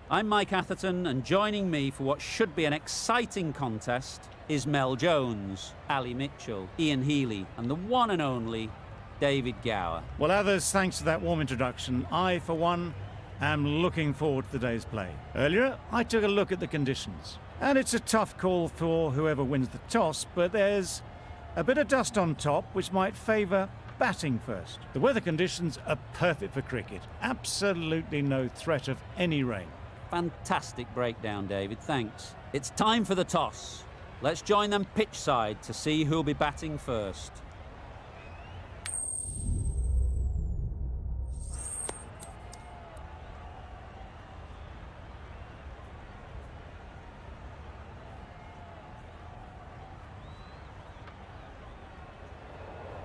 I'm Mike Atherton, and joining me for what should be an exciting contest is Mel Jones, Ali Mitchell, Ian Healy, and the one and only David Gower. Well, others, thanks to that warm introduction, I, for one, am looking forward to the day's play. Earlier, I took a look at the conditions. And it's a tough call for whoever wins the toss, but there's a bit of dust on top, which might favour batting first. The weather conditions are perfect for cricket. Absolutely no threat of any rain. Fantastic breakdown, David, thanks. It's time for the toss. Let's join them pitch side to see who'll be batting first.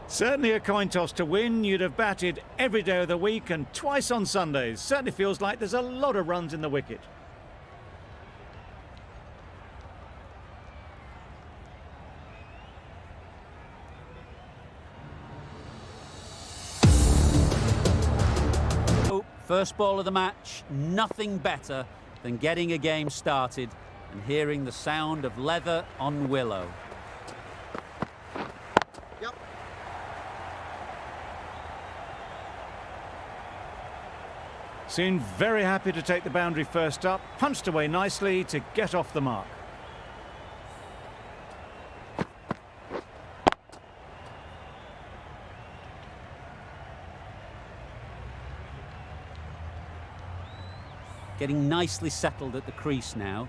Certainly a coin toss to win. You'd have batted every day of the week and twice on Sundays. Certainly feels like there's a lot of runs in the wicket. Oh, first ball of the match. Nothing better than getting a game started and hearing the sound of leather on willow. Seemed very happy to take the boundary first up, punched away nicely to get off the mark. Getting nicely settled at the crease now.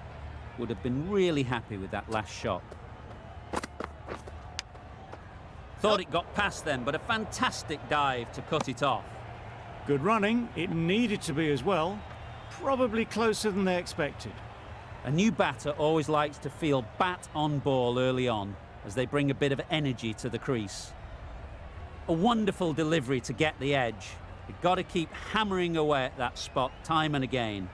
Would have been really happy with that last shot. Thought it got past them, but a fantastic dive to cut it off. Good running, it needed to be as well. Probably closer than they expected. A new batter always likes to feel bat on ball early on, as they bring a bit of energy to the crease. A wonderful delivery to get the edge. You've got to keep hammering away at that spot time and again.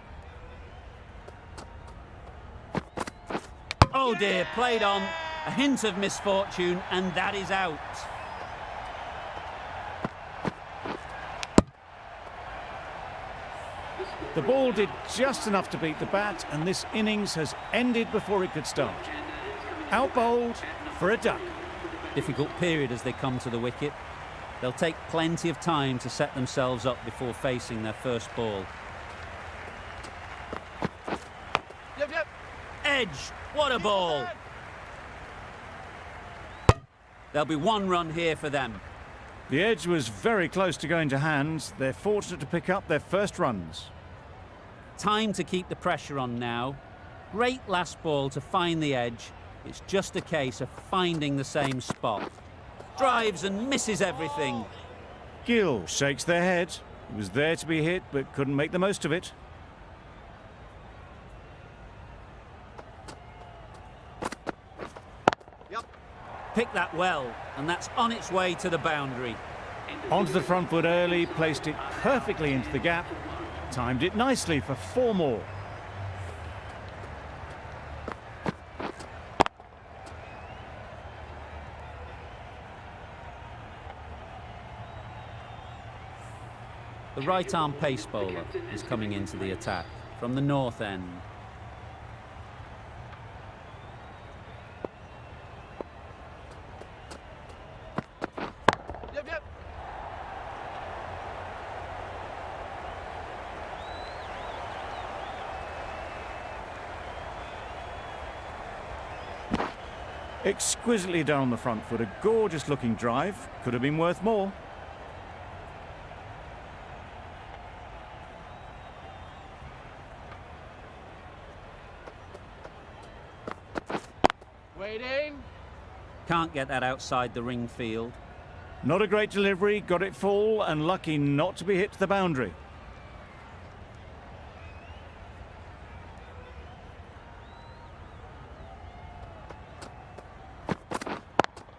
Oh dear, played on. A hint of misfortune, and that is out. The ball did just enough to beat the bat, and this innings has ended before it could start. Out bowled for a duck. Difficult period as they come to the wicket. They'll take plenty of time to set themselves up before facing their first ball. Edge, what a ball! There'll be one run here for them. The edge was very close to going to hands. They're fortunate to pick up their first runs. Time to keep the pressure on now. Great last ball to find the edge. It's just a case of finding the same spot. Drives and misses everything. Gill shakes their head. He was there to be hit, but couldn't make the most of it. Picked that well, and that's on its way to the boundary. Onto the front foot early, placed it perfectly into the gap. Timed it nicely for 4 more. The right-arm pace bowler is coming into the attack from the north end. Exquisitely done on the front foot, a gorgeous looking drive. Could have been worth more. Waiting. Can't get that outside the ring field. Not a great delivery, got it full and lucky not to be hit to the boundary.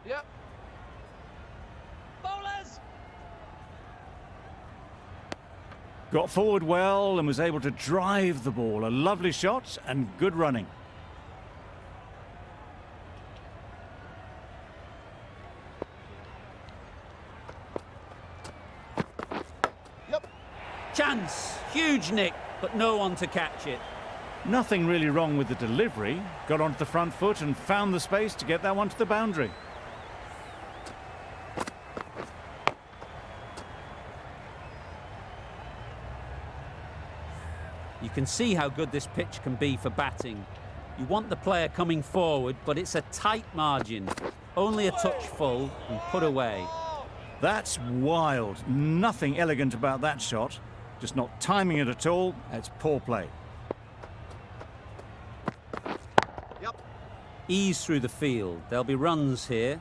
Yep. Bowlers. Got forward well and was able to drive the ball. A lovely shot and good running. Chance, huge nick, but no one to catch it. Nothing really wrong with the delivery. Got onto the front foot and found the space to get that one to the boundary. You can see how good this pitch can be for batting. You want the player coming forward, but it's a tight margin. Only a touch full and put away. That's wild. Nothing elegant about that shot. Just not timing it at all. It's poor play. Yep. Ease through the field. There'll be runs here.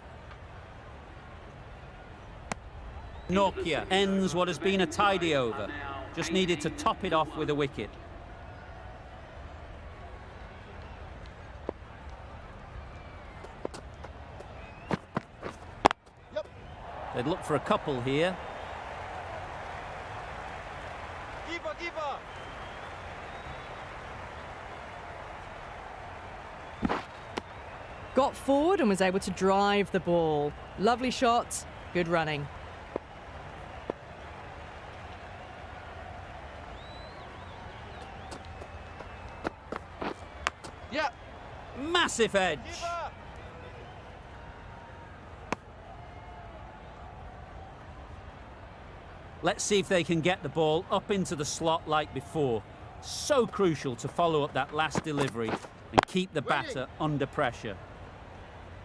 Nokia ends what has been a tidy over. Just needed to top it off with a wicket. They'd look for a couple here. Keeper, keeper. Got forward and was able to drive the ball. Lovely shot, good running. Yep. Massive edge. Keeper. Let's see if they can get the ball up into the slot like before. So crucial to follow up that last delivery and keep the batter under pressure.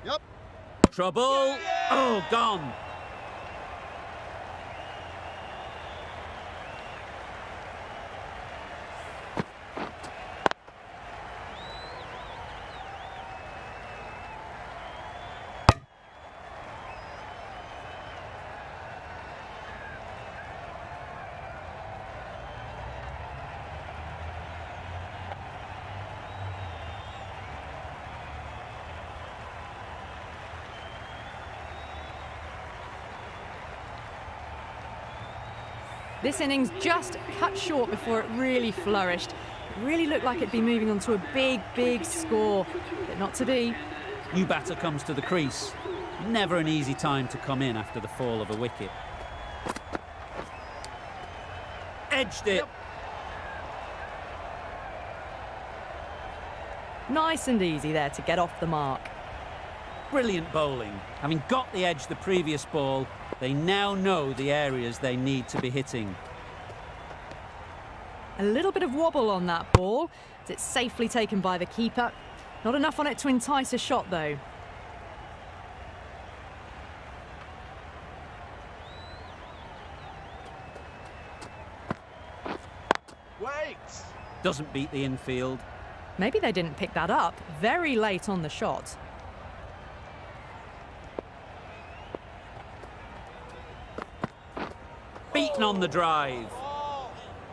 Yep. Trouble. Oh, gone. This innings just cut short before it really flourished. It really looked like it'd be moving on to a big, big score, but not to be. New batter comes to the crease. Never an easy time to come in after the fall of a wicket. Edged it. Yep. Nice and easy there to get off the mark. Brilliant bowling. Having got the edge the previous ball, they now know the areas they need to be hitting. A little bit of wobble on that ball. It's safely taken by the keeper. Not enough on it to entice a shot, though. Wait. Doesn't beat the infield. Maybe they didn't pick that up very late on the shot. Beaten on the drive.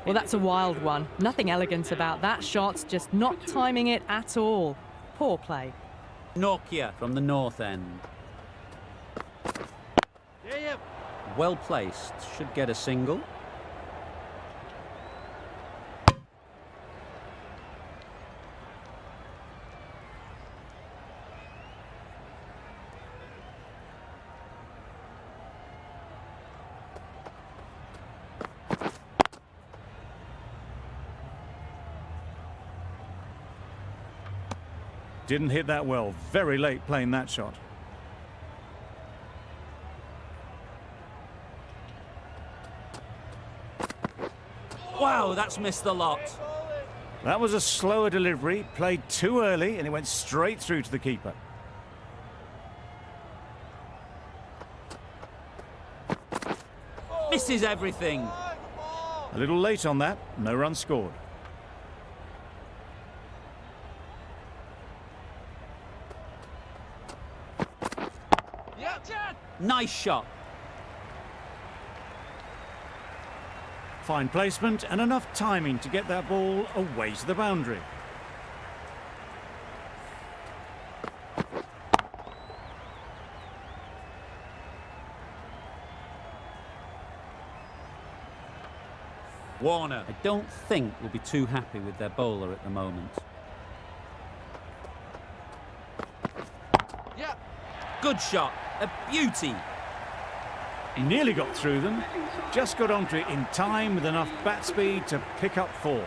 Well, that's a wild one. Nothing elegant about that shot, just not timing it at all. Poor play. Nokia from the north end. Yeah. Well placed. Should get a single. Didn't hit that well. Very late playing that shot. Wow, that's missed the lot. That was a slower delivery, played too early, and it went straight through to the keeper. Misses everything. A little late on that, no run scored. Nice shot. Fine placement and enough timing to get that ball away to the boundary. Warner, I don't think will be too happy with their bowler at the moment. Yeah. Good shot. A beauty. Nearly got through them, just got onto it in time with enough bat speed to pick up 4.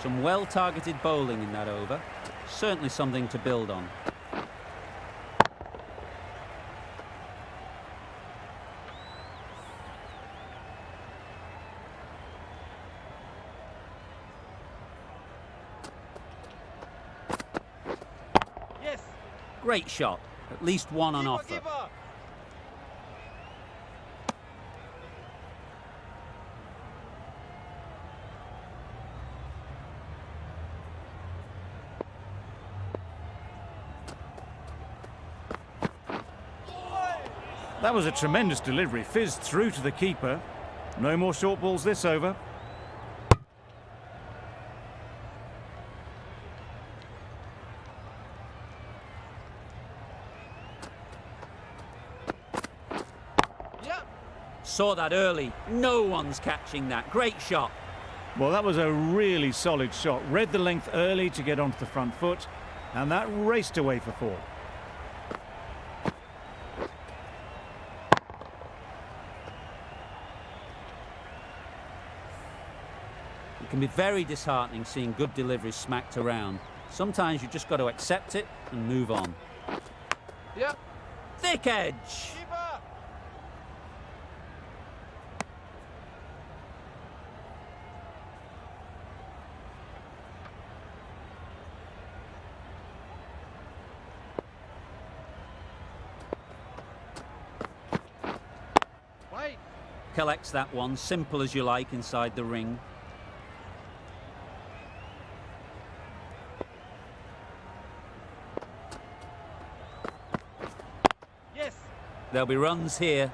Some well-targeted bowling in that over. Certainly something to build on. Yes. Great shot. At least one on offer. Keeper. That was a tremendous delivery. Fizzed through to the keeper. No more short balls this over. Yeah. Saw that early. No one's catching that. Great shot. Well, that was a really solid shot. Read the length early to get onto the front foot, and that raced away for 4. It can be very disheartening seeing good deliveries smacked around. Sometimes you just got to accept it and move on. Yeah. Thick edge. Keeper. Wait. Collects that one, simple as you like inside the ring. Yes. There'll be runs here.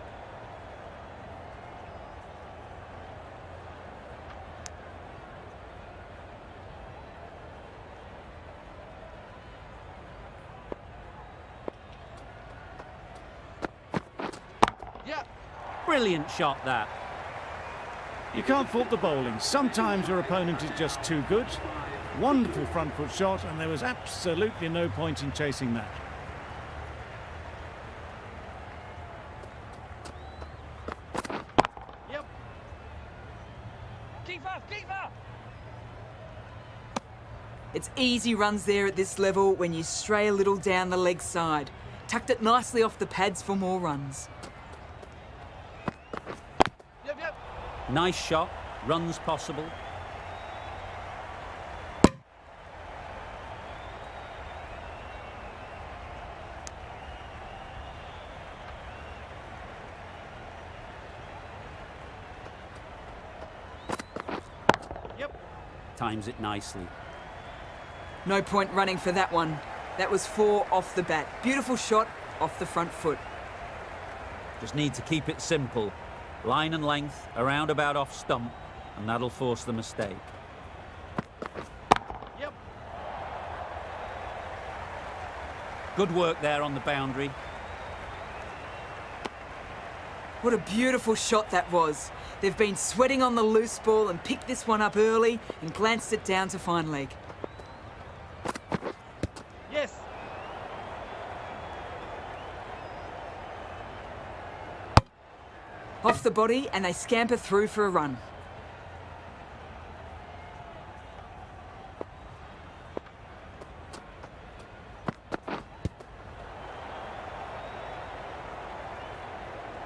Yeah. Brilliant shot that. You can't fault the bowling. Sometimes your opponent is just too good. Wonderful front foot shot, and there was absolutely no point in chasing that. Yep. Keeper. Keeper. It's easy runs there at this level when you stray a little down the leg side. Tucked it nicely off the pads for more runs. Yep. Yep. Nice shot. Runs possible. Yep. Times it nicely. No point running for that one. That was 4 off the bat. Beautiful shot off the front foot. Just need to keep it simple. Line and length, around about off stump, and that'll force the mistake. Yep. Good work there on the boundary. What a beautiful shot that was. They've been sweating on the loose ball and picked this one up early and glanced it down to fine leg. Yes. Off the body and they scamper through for a run.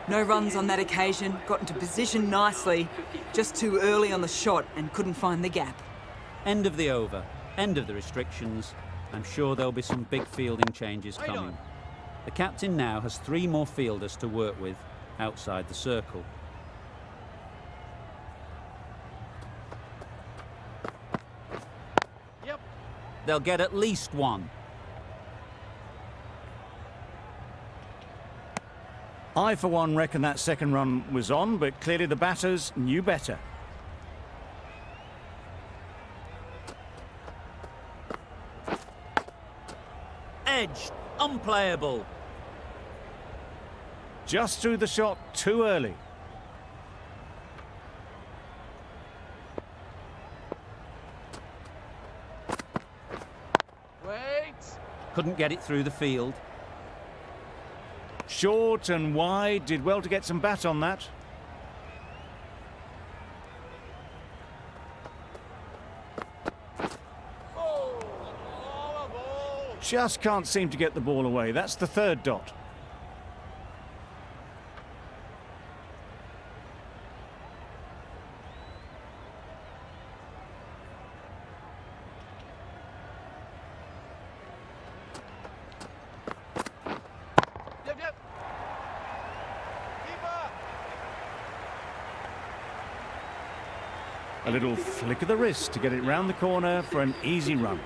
No runs on that occasion, got into position nicely, just too early on the shot and couldn't find the gap. End of the over, end of the restrictions. I'm sure there'll be some big fielding changes Right coming. on. The captain now has 3 more fielders to work with outside the circle. Yep. They'll get at least 1. I, for one, reckon that second run was on, but clearly the batters knew better. Edge, unplayable. Just threw the shot too early. Wait. Couldn't get it through the field. Short and wide, did well to get some bat on that. just can't seem to get the ball away. That's the third dot. Yep, yep. Keeper. A little flick of the wrist to get it round the corner for an easy run.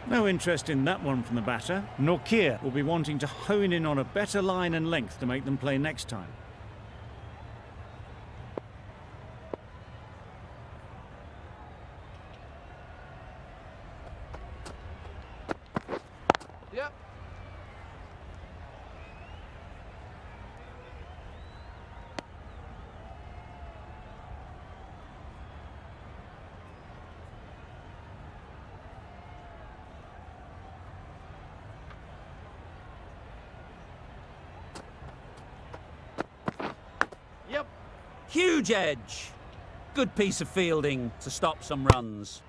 No interest in that one from the batter. Norkir will be wanting to hone in on a better line and length to make them play next time. Yep. Yep. Huge edge. Good piece of fielding to stop some runs.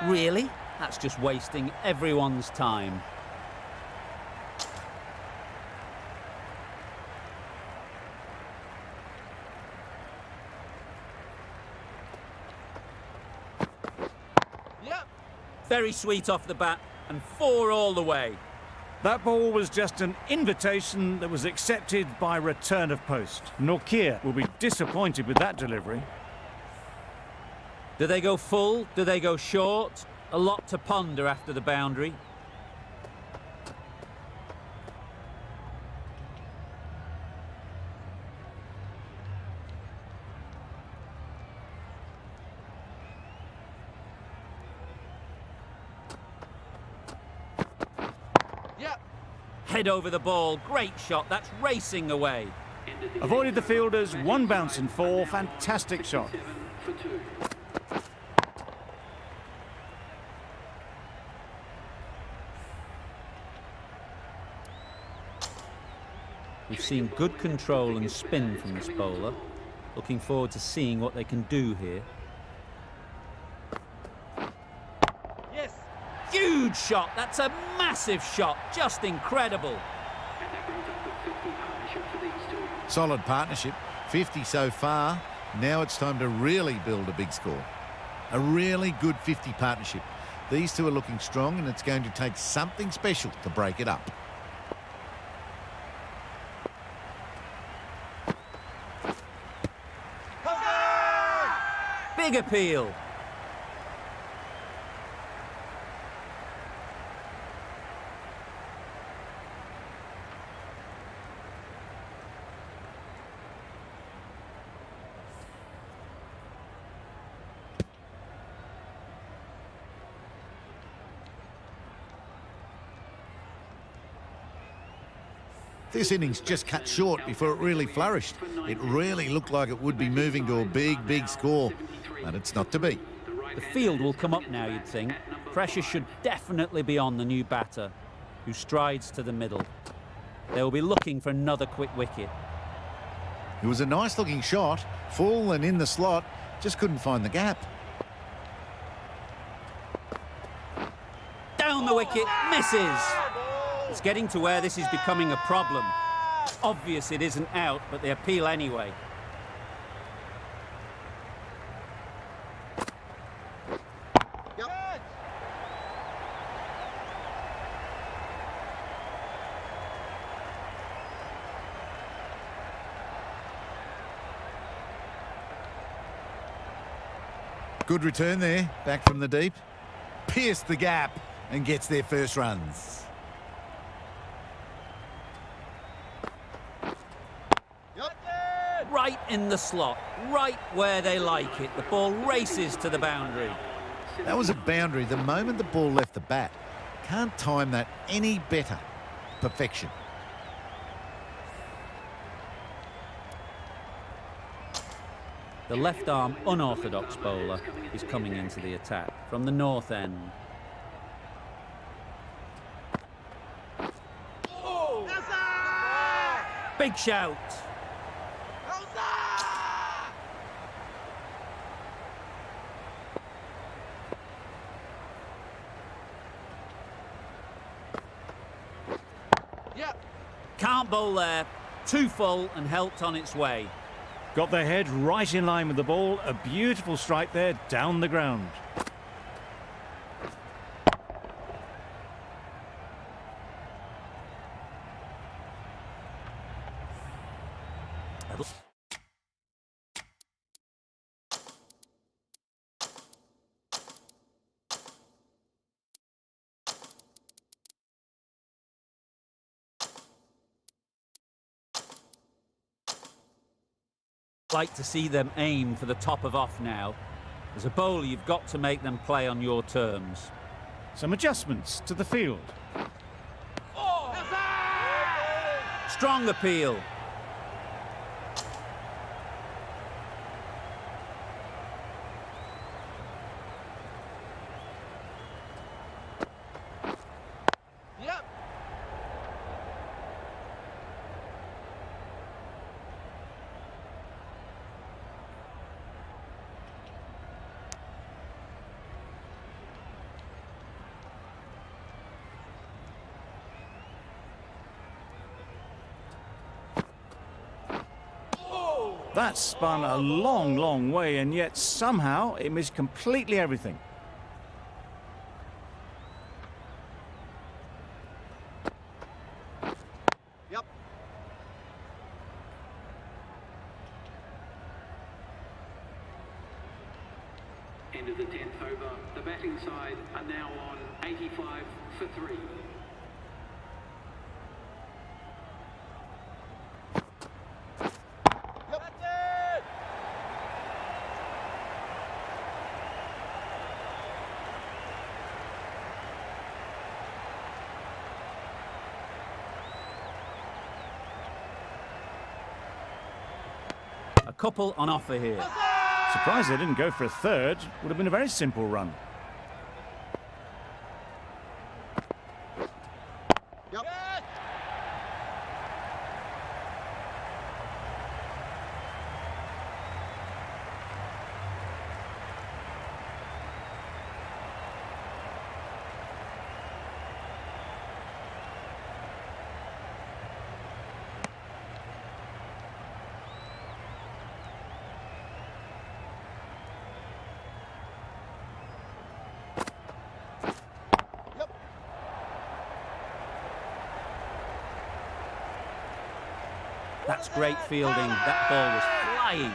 Really? That's just wasting everyone's time. Yep. Very sweet off the bat, and 4 all the way. That ball was just an invitation that was accepted by return of post. Norkir will be disappointed with that delivery. Do they go full? Do they go short? A lot to ponder after the boundary. Yep. Head over the ball. Great shot. That's racing away. Avoided the fielders, 1 bounce and 4. Fantastic shot. We've seen good control and spin from this bowler. Looking forward to seeing what they can do here. Yes. Huge shot. That's a massive shot. Just incredible. Solid partnership, 50 so far. Now it's time to really build a big score. A really good 50 partnership. These two are looking strong, and it's going to take something special to break it up. Big appeal. This innings just cut short before it really flourished. It really looked like it would be moving to a big score, but it's not to be. The field will come up now, you'd think. Pressure should definitely be on the new batter, who strides to the middle. They will be looking for another quick wicket. It was a nice-looking shot, full and in the slot, just couldn't find the gap. Down the wicket, misses. It's getting to where this is becoming a problem. Obvious it isn't out, but they appeal anyway. Yep. Good return there, back from the deep. Pierced the gap and gets their first runs. right in the slot, right where they like it. The ball races to the boundary. That was a boundary the moment the ball left the bat. Can't time that any better. Perfection. The left-arm unorthodox bowler is coming into the attack from the north end. Big shout. Can't bowl there. Too full and helped on its way. Got their head right in line with the ball. A beautiful strike there down the ground. Like to see them aim for the top of off now. As a bowler, you've got to make them play on your terms. Some adjustments to the field. Strong appeal. That spun a long, long way, and yet somehow it missed completely everything. End of the 10th over. The batting side are now on 85 for 3. A couple on offer here. Surprised they didn't go for a third. Would have been a very simple run. That's great fielding. That ball was flying.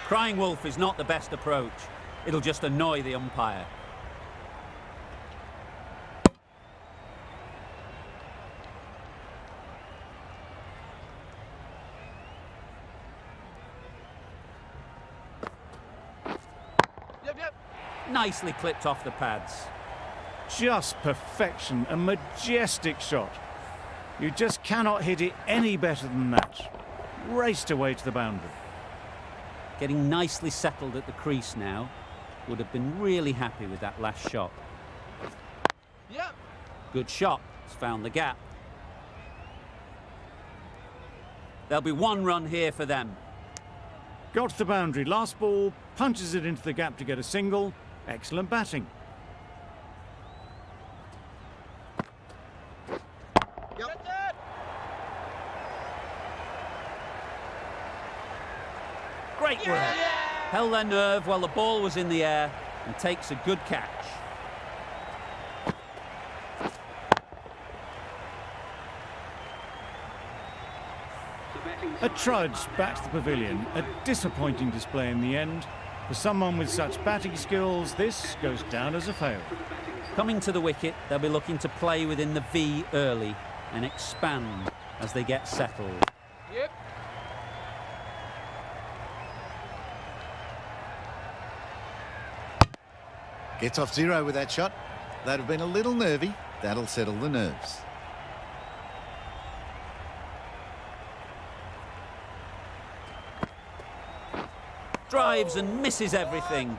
Crying wolf is not the best approach. It'll just annoy the umpire. Nicely clipped off the pads. Just perfection, a majestic shot. You just cannot hit it any better than that. Raced away to the boundary. Getting nicely settled at the crease now. Would have been really happy with that last shot. Good shot. It's found the gap. There'll be one run here for them. Got to the boundary. Last ball, punches it into the gap to get a single. Excellent batting. Great work. Held their nerve while the ball was in the air and takes a good catch. A trudge back to the pavilion. A disappointing display in the end. For someone with such batting skills, this goes down as a fail. Coming to the wicket, they'll be looking to play within the V early and expand as they get settled. Gets off zero with that shot. They'd have been a little nervy. That'll settle the nerves. Drives and misses everything.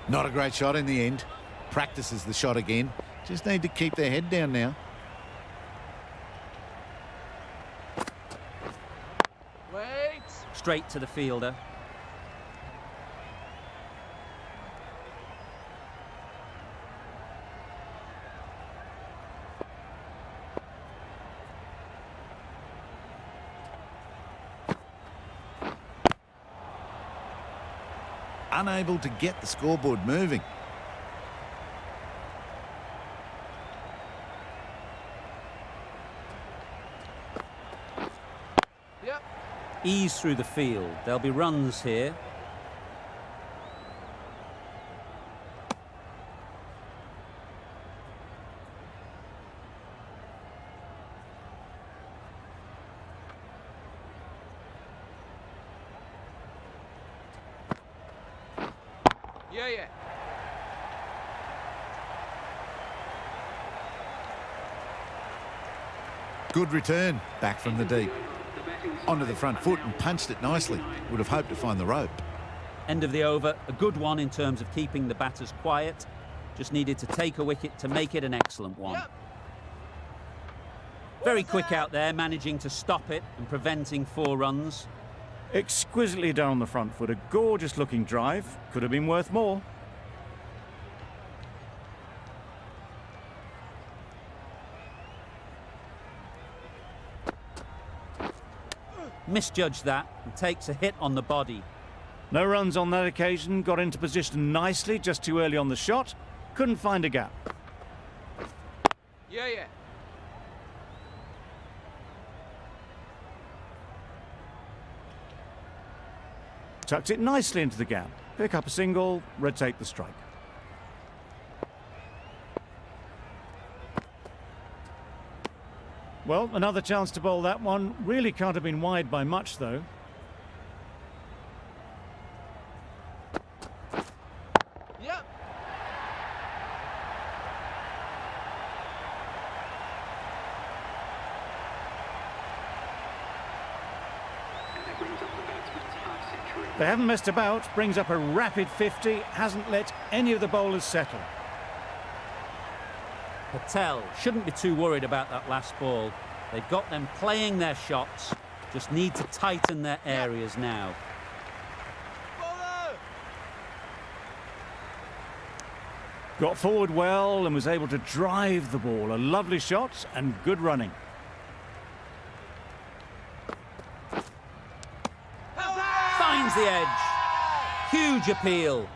Not a great shot in the end. Practices the shot again. Just need to keep their head down now. Wait. Straight to the fielder. Unable to get the scoreboard moving. Yep. Ease through the field. There'll be runs here. Yeah. Good return, back from the deep. Onto the front foot and punched it nicely. Would have hoped to find the rope. End of the over. A good one in terms of keeping the batters quiet. Just needed to take a wicket to make it an excellent one. Yep. Very quick out there, managing to stop it and preventing 4 runs. Exquisitely done on the front foot. A gorgeous looking drive. Could have been worth more. Misjudged that and takes a hit on the body. No runs on that occasion. Got into position nicely, just too early on the shot. Couldn't find a gap. Yeah. Tucked it nicely into the gap. Pick up a single, rotate the strike. Well, another chance to bowl that one. Really can't have been wide by much, though. Yep. They haven't messed about. Brings up a rapid 50. Hasn't let any of the bowlers settle. Patel shouldn't be too worried about that last ball. They've got them playing their shots. Just need to tighten their areas now. Bowler. Got forward well and was able to drive the ball. A lovely shot and good running. Finds the edge. Huge appeal.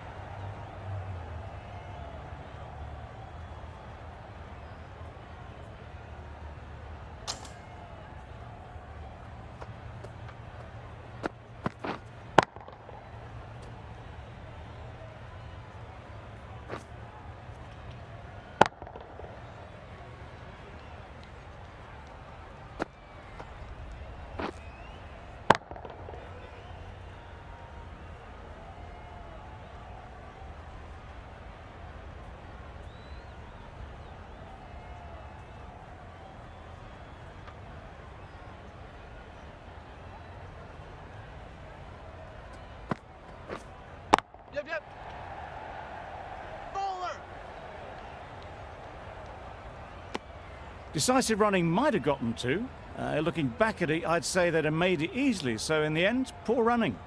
Yep. Bowler. Decisive running might have gotten to. Looking back at it, I'd say they'd have made it easily. So in the end, poor running.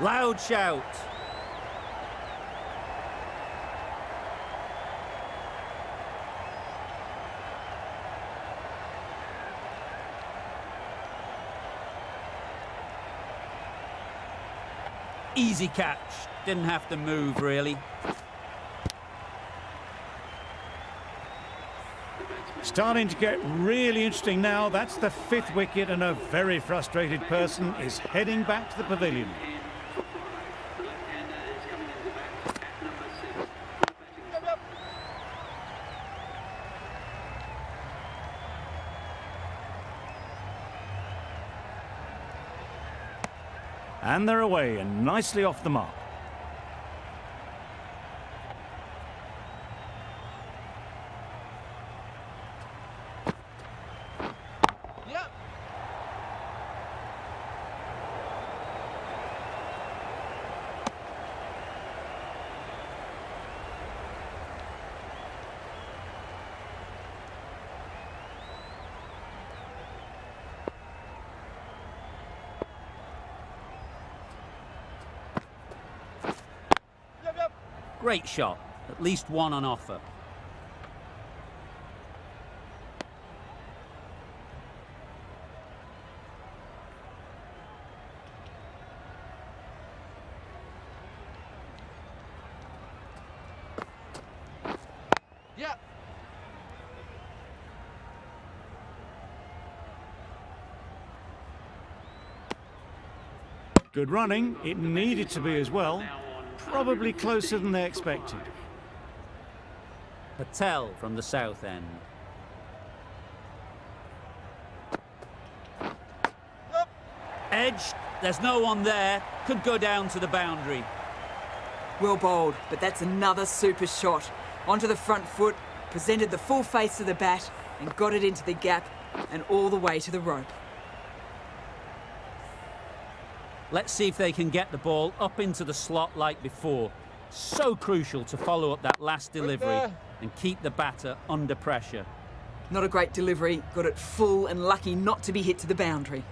Loud shout. Easy catch. Didn't have to move, really. Starting to get really interesting now. That's the 5th wicket, and a very frustrated person is heading back to the pavilion. Yep. And they're away and nicely off the mark. Yep. Yep, yep. Great shot. At least one on offer. Yep. Good running. It needed to be as well. Probably closer than they expected. Patel from the south end. Yep. Edge. There's no one there. Could go down to the boundary. Well bowled, but that's another super shot. Onto the front foot, presented the full face of the bat and got it into the gap and all the way to the rope. Let's see if they can get the ball up into the slot like before. So crucial to follow up that last delivery there. and keep the batter under pressure. Not a great delivery, got it full and lucky not to be hit to the boundary.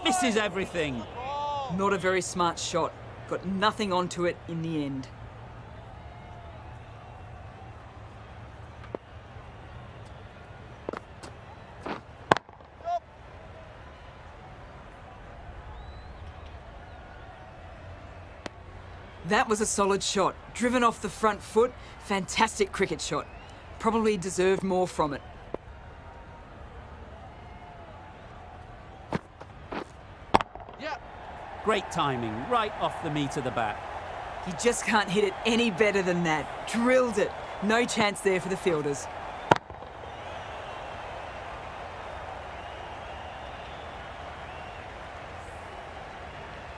Misses everything. Not a very smart shot, got nothing onto it in the end. Yep. That was a solid shot, driven off the front foot, fantastic cricket shot. Probably deserved more from it. Yep. Great timing, right off the meat of the bat. You just can't hit it any better than that. Drilled it. No chance there for the fielders.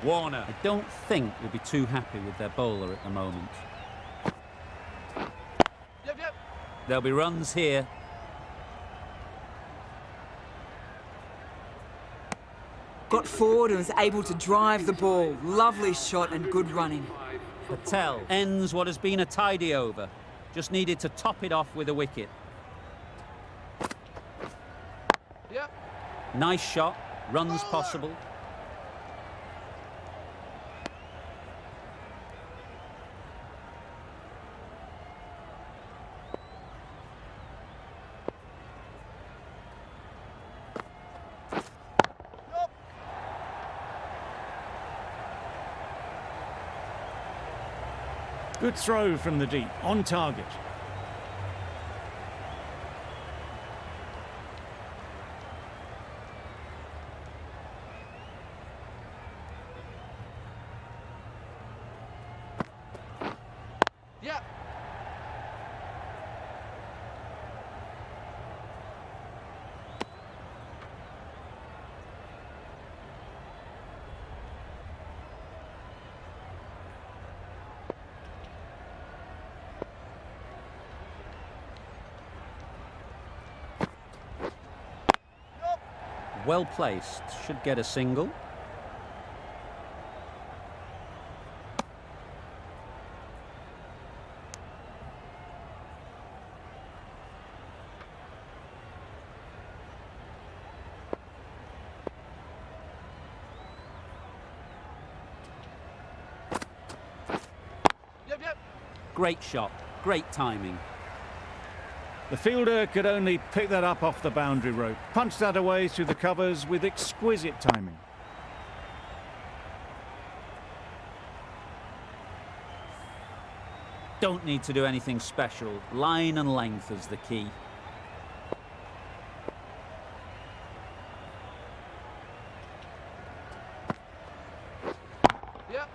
Warner, I don't think will be too happy with their bowler at the moment. Yep, yep. There'll be runs here. Got forward and was able to drive the ball. Lovely shot and good running. Patel ends what has been a tidy over. Just needed to top it off with a wicket. Yep. Nice shot, runs possible. Good throw from the deep, on target. Yep. Well placed, should get a single. Yep, yep. Great shot, great timing. The fielder could only pick that up off the boundary rope. Punched that away through the covers with exquisite timing. Don't need to do anything special. Line and length is the key. Yep.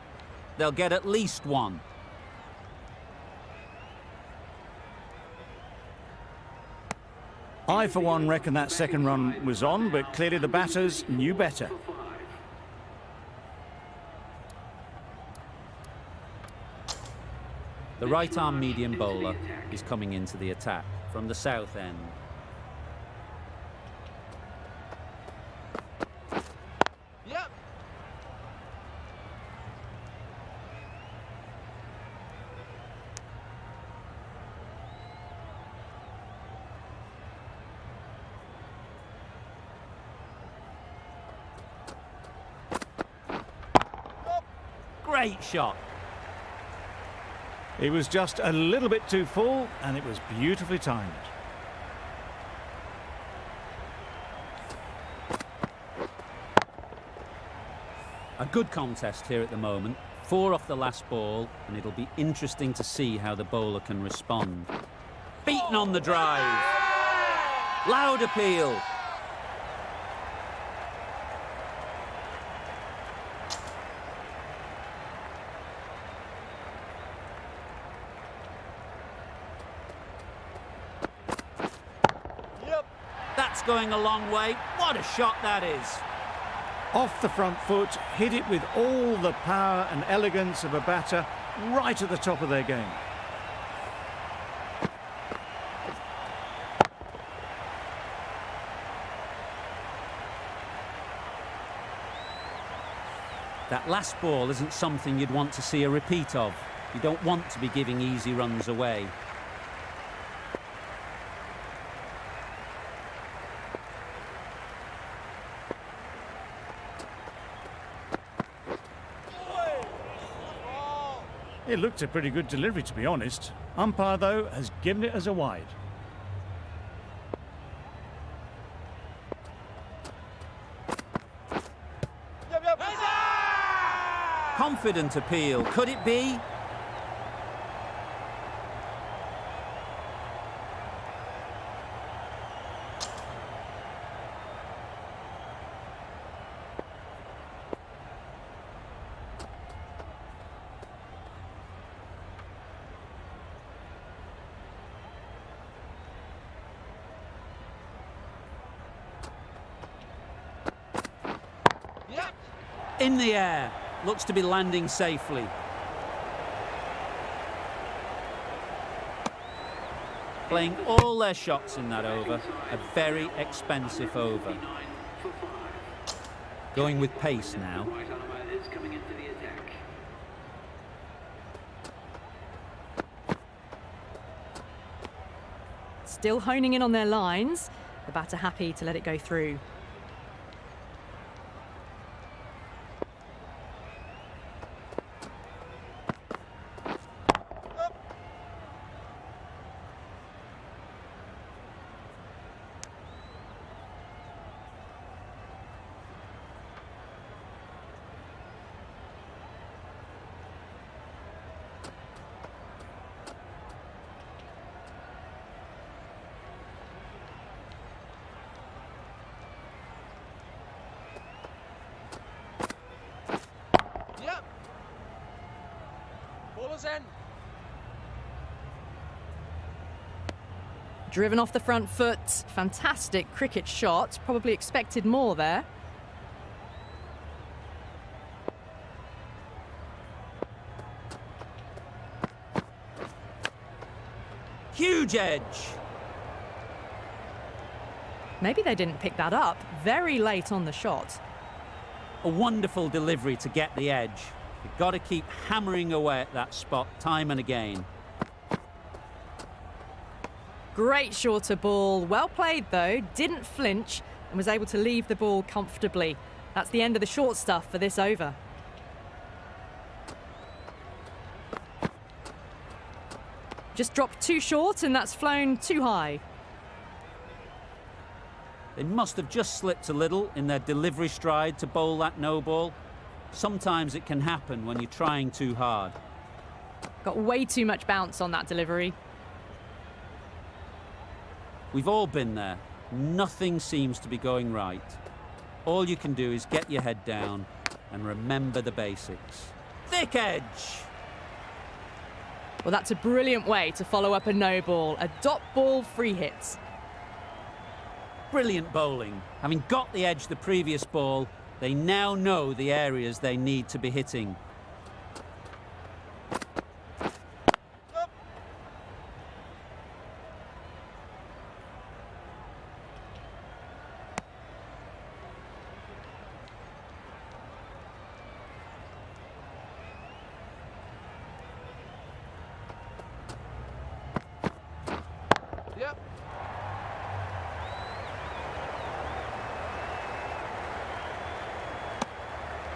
They'll get at least one. I, for one, reckon that second run was on, but clearly the batters knew better. The right-arm medium bowler is coming into the attack from the south end. Yep. Great shot. It was just a little bit too full, and it was beautifully timed. A good contest here at the moment. 4 off the last ball, and it'll be interesting to see how the bowler can respond. Beaten on the drive. Loud appeal. That's going a long way. What a shot that is. Off the front foot, hit it with all the power and elegance of a batter right at the top of their game. That last ball isn't something you'd want to see a repeat of. You don't want to be giving easy runs away. It looked a pretty good delivery, to be honest. Umpire, though, has given it as a wide. Confident appeal. Could it be? In the air. Looks to be landing safely. Playing all their shots in that over. A very expensive over. Going with pace now. Still honing in on their lines. The batter happy to let it go through. Driven off the front foot. Fantastic cricket shot. Probably expected more there. Huge edge. Maybe they didn't pick that up. Very late on the shot. A wonderful delivery to get the edge. You've got to keep hammering away at that spot time and again. Great shorter ball. Well played, though. Didn't flinch and was able to leave the ball comfortably. That's the end of the short stuff for this over. Just dropped too short and that's flown too high. They must have just slipped a little in their delivery stride to bowl that no ball. Sometimes it can happen when you're trying too hard. Got way too much bounce on that delivery. We've all been there. Nothing seems to be going right. All you can do is get your head down and remember the basics. Thick edge! Well, that's a brilliant way to follow up a no ball. A dot ball free hit. Brilliant bowling. Having got the edge the previous ball, they now know the areas they need to be hitting. Yep.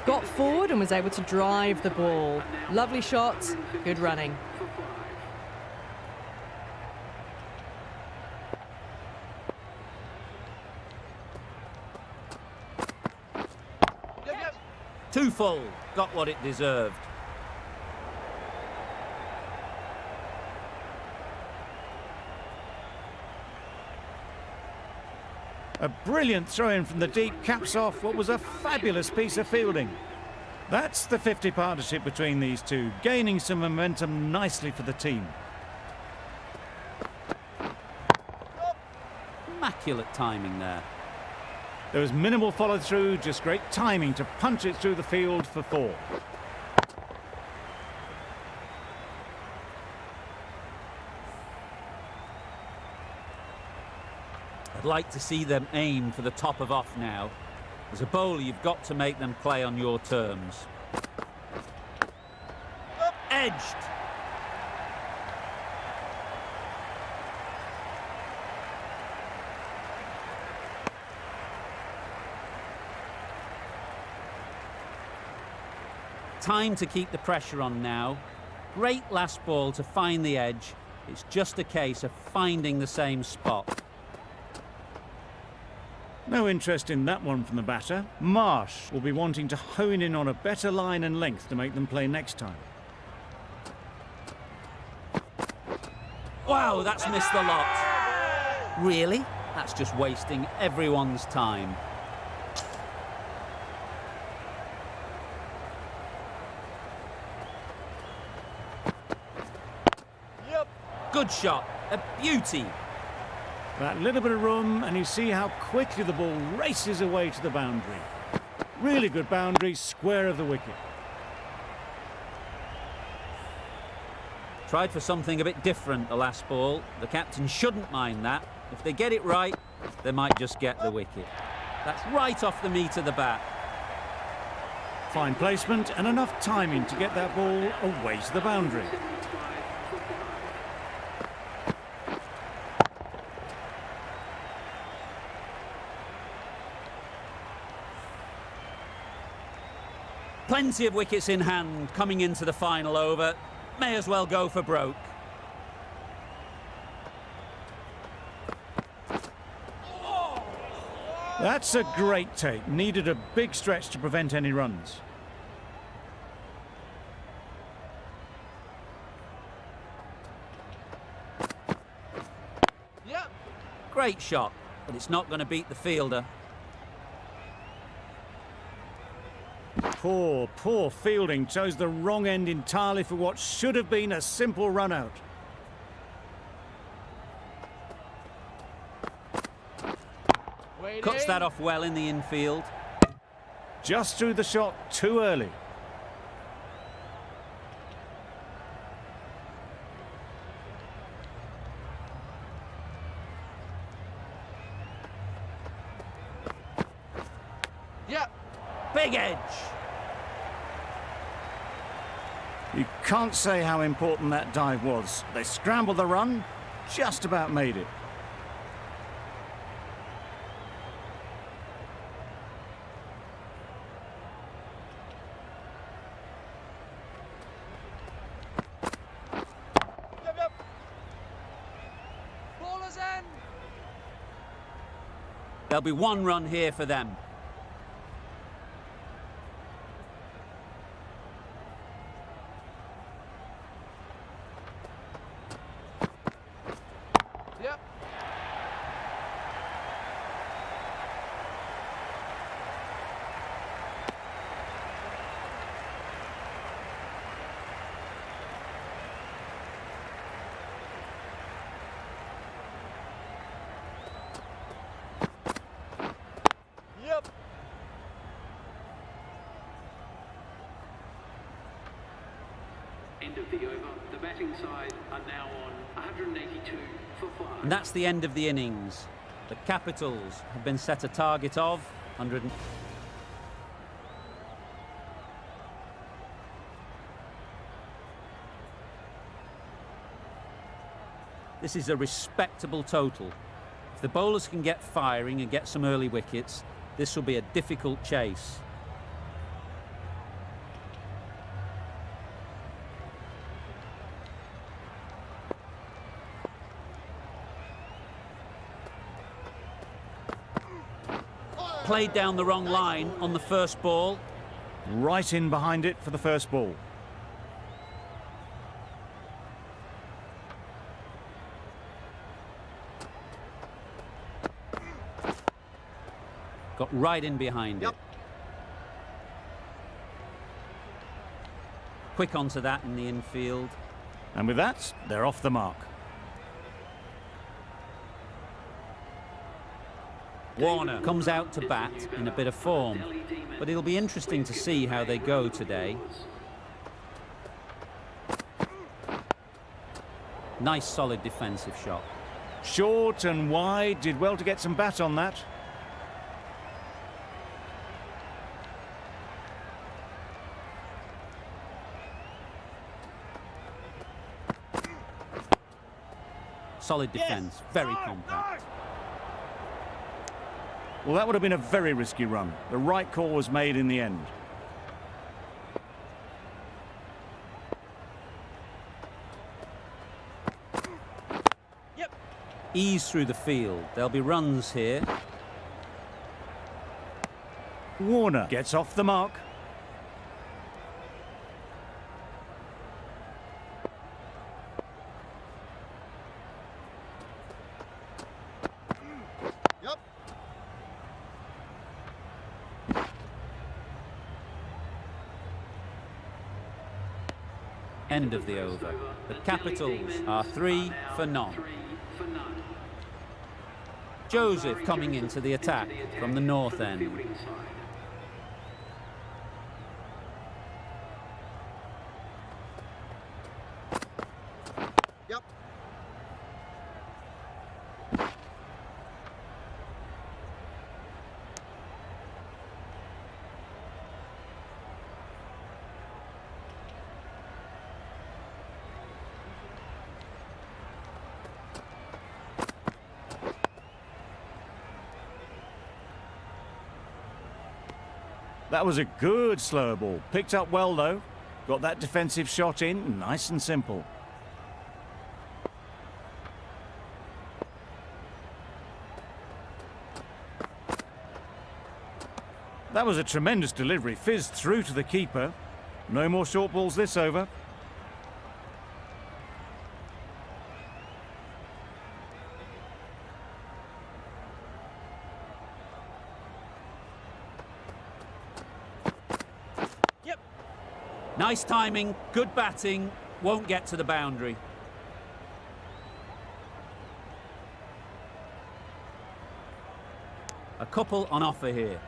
Got forward and was able to drive the ball. Lovely shot, good running. For 5. Yep. Too full. Got what it deserved. A brilliant throw-in from the deep caps off what was a fabulous piece of fielding. That's the 50 partnership between these two, gaining some momentum nicely for the team. Immaculate timing there. There was minimal follow-through, just great timing to punch it through the field for 4. I'd like to see them aim for the top of off now. As a bowler, you've got to make them play on your terms. Edged. Time to keep the pressure on now. Great last ball to find the edge. It's just a case of finding the same spot. No interest in that one from the batter. Marsh will be wanting to hone in on a better line and length to make them play next time. Wow, that's missed the lot. Really? That's just wasting everyone's time. Yep. Good shot. A beauty. That little bit of room, and you see how quickly the ball races away to the boundary. Really good boundary, square of the wicket. Tried for something a bit different the last ball. The captain shouldn't mind that. If they get it right, they might just get the wicket. That's right off the meat of the bat. Fine placement and enough timing to get that ball away to the boundary. Plenty of wickets in hand coming into the final over. May as well go for broke. That's a great take. Needed a big stretch to prevent any runs. Yep. Great shot, but it's not going to beat the fielder. Poor fielding. Chose the wrong end entirely for what should have been a simple run out. Cuts that off well in the infield. Just threw the shot too early. Yep. Big edge. You can't say how important that dive was. They scrambled the run, just about made it. Yep. Ballers in. There'll be one run here for them. Yep. end of the over. The batting side are now on 182 for 5. And that's the end of the innings. The Capitals have been set a target of 100. This is a respectable total. If the bowlers can get firing and get some early wickets, this will be a difficult chase. Played down the wrong line on the first ball. Right in behind it for the first ball. Got right in behind it. Quick onto that in the infield. And with that, they're off the mark. Warner comes out to bat in a bit of form, but it'll be interesting to see how they go today. Nice solid defensive shot. Short and wide, did well to get some bat on that. Solid defence, very compact. Well, that would have been a very risky run. The right call was made in the end. Ease through the field. There'll be runs here. Warner gets off the mark. End of the over. The Capitals are 3 for none. Joseph coming into the attack from the north end. That was a good slow ball. Picked up well, though. Got that defensive shot in, nice and simple. That was a tremendous delivery. Fizzed through to the keeper. No more short balls this over. Nice timing, good batting, won't get to the boundary. A couple on offer here.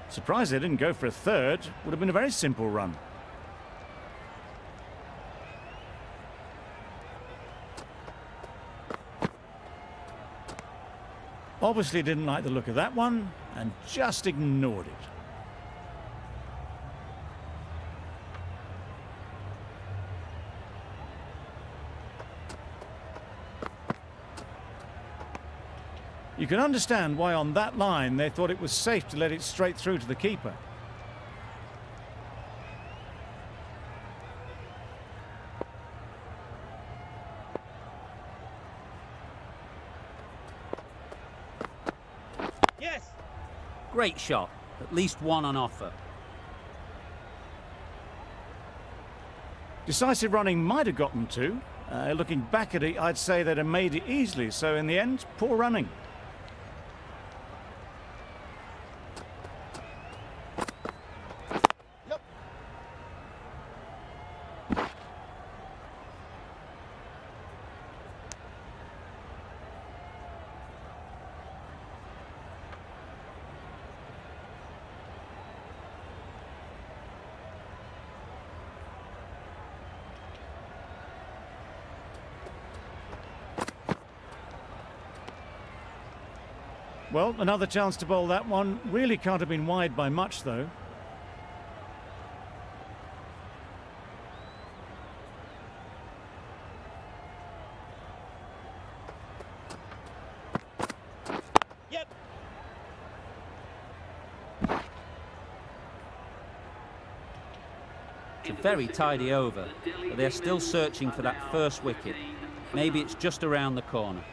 Surprised they didn't go for a third. Would have been a very simple run. Obviously didn't like the look of that one and just ignored it. You can understand why on that line they thought it was safe to let it straight through to the keeper. Yes! Great shot. At least one on offer. Decisive running might have gotten two. Looking back at it, I'd say they'd have made it easily. So in the end, poor running. Well, another chance to bowl that one. Really can't have been wide by much, though. It's a very tidy over, but they're still searching for that first wicket. Maybe it's just around the corner.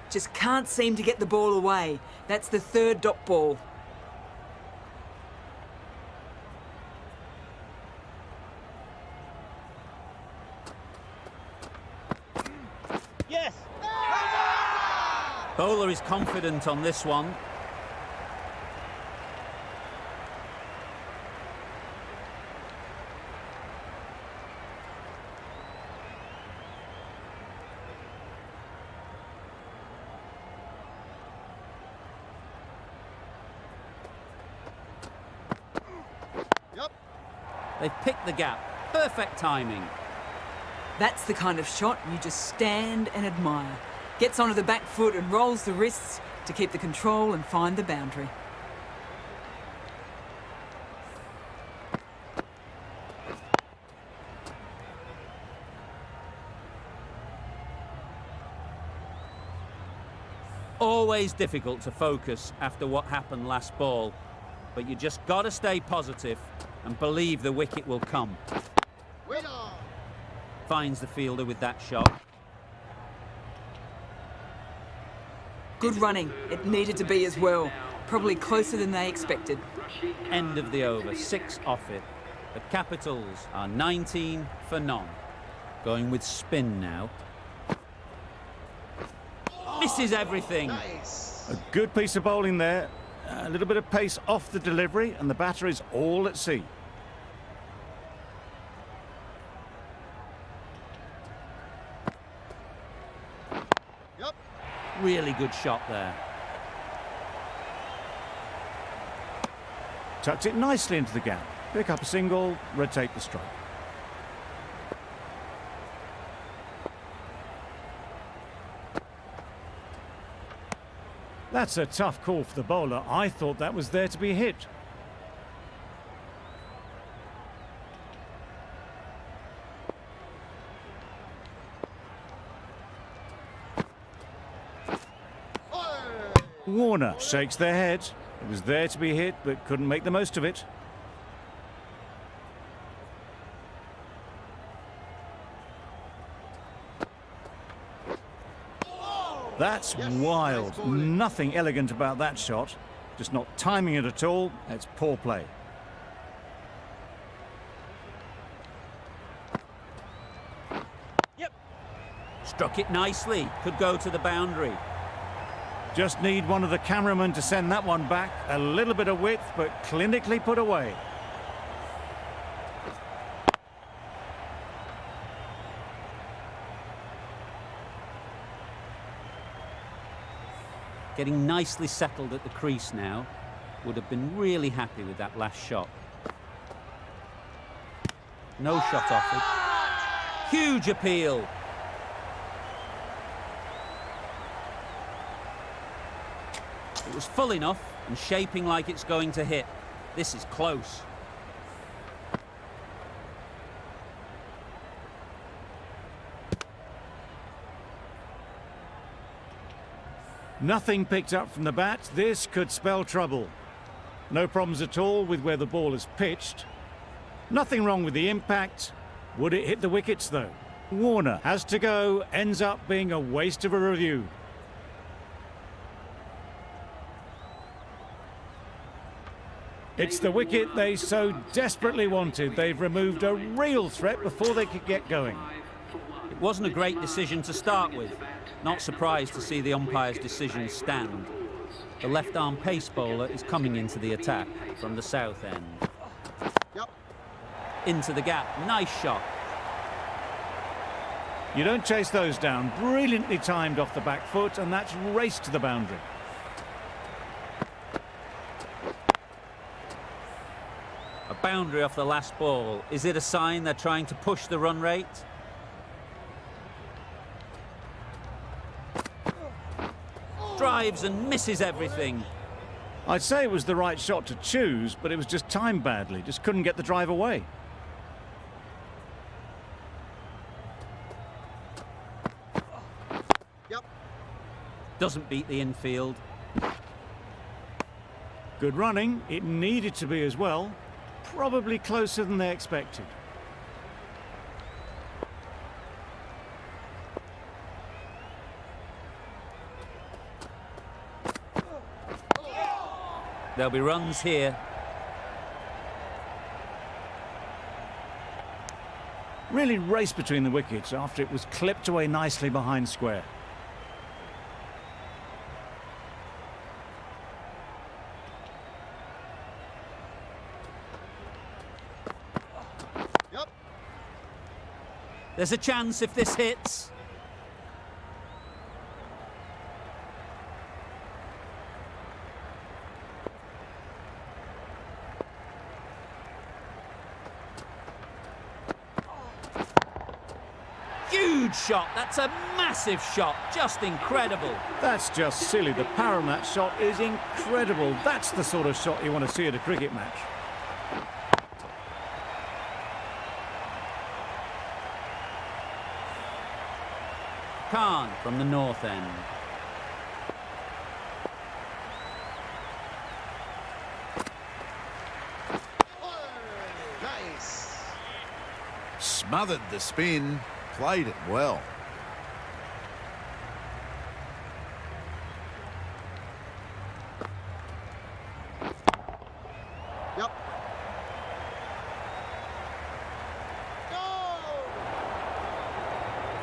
Just can't seem to get the ball away. That's the third dot ball. Yes! Bowler is confident on this one. They've picked the gap. Perfect timing. That's the kind of shot you just stand and admire. Gets onto the back foot and rolls the wrists to keep the control and find the boundary. Always difficult to focus after what happened last ball, but you just got to stay positive and believe the wicket will come. Finds the fielder with that shot. Good running. It needed to be as well. Probably closer than they expected. End of the over, 6 off it. The Capitals are 19 for none. Going with spin now. Misses everything. A good piece of bowling there. A little bit of pace off the delivery, and the batter is all at sea. Really good shot there. Tucks it nicely into the gap. Pick up a single, rotate the strike. That's a tough call for the bowler. I thought that was there to be hit. Warner shakes their head. It was there to be hit, but couldn't make the most of it. That's wild. Nothing elegant about that shot. Just not timing it at all. It's poor play. Struck it nicely. Could go to the boundary. Just need one of the cameramen to send that one back. A little bit of width, but clinically put away. Getting nicely settled at the crease now. Would have been really happy with that last shot. No shot offered. Huge appeal. It was full enough and shaping like it's going to hit. This is close. Nothing picked up from the bat. This could spell trouble. No problems at all with where the ball is pitched. Nothing wrong with the impact. Would it hit the wickets though? Warner has to go, ends up being a waste of a review. It's the wicket they so desperately wanted. They've removed a real threat before they could get going. It wasn't a great decision to start with. Not surprised to see the umpire's decision stand. The left-arm pace bowler is coming into the attack from the south end. Into the gap. Nice shot. You don't chase those down. Brilliantly timed off the back foot, and that's raced to the boundary. A boundary off the last ball. Is it a sign they're trying to push the run rate? Drives and misses everything. I'd say it was the right shot to choose, but it was just timed badly. Just couldn't get the drive away. Doesn't beat the infield. Good running. It needed to be as well. Probably closer than they expected. There'll be runs here. Really raced between the wickets after it was clipped away nicely behind square. There's a chance if this hits. Huge shot. That's a massive shot. Just incredible. That's just silly. The power on that shot is incredible. That's the sort of shot you want to see at a cricket match. Khan from the north end. Nice. Smothered the spin, played it well.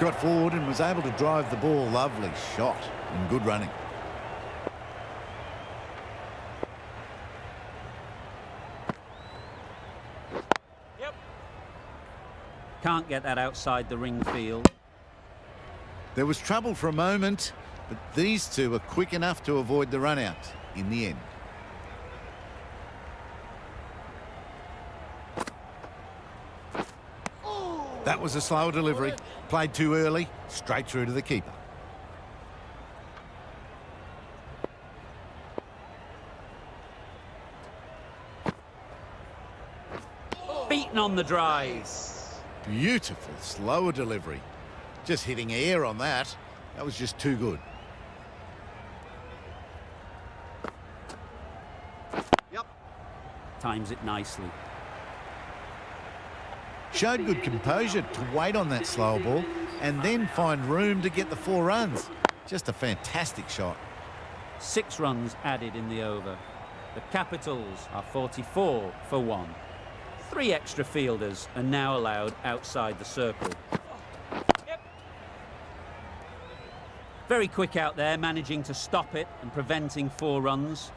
Got forward and was able to drive the ball. Lovely shot and good running. Can't get that outside the ring field. There was trouble for a moment, but these two are quick enough to avoid the run out in the end. That was a slower delivery. Played too early, straight through to the keeper. Beaten on the drive. Beautiful slower delivery. Just hitting air on that. That was just too good. Times it nicely. Showed good composure to wait on that slow ball and then find room to get the 4 runs. Just a fantastic shot. 6 runs added in the over. The Capitals are 44 for 1. 3 extra fielders are now allowed outside the circle. Very quick out there, managing to stop it and preventing 4 runs.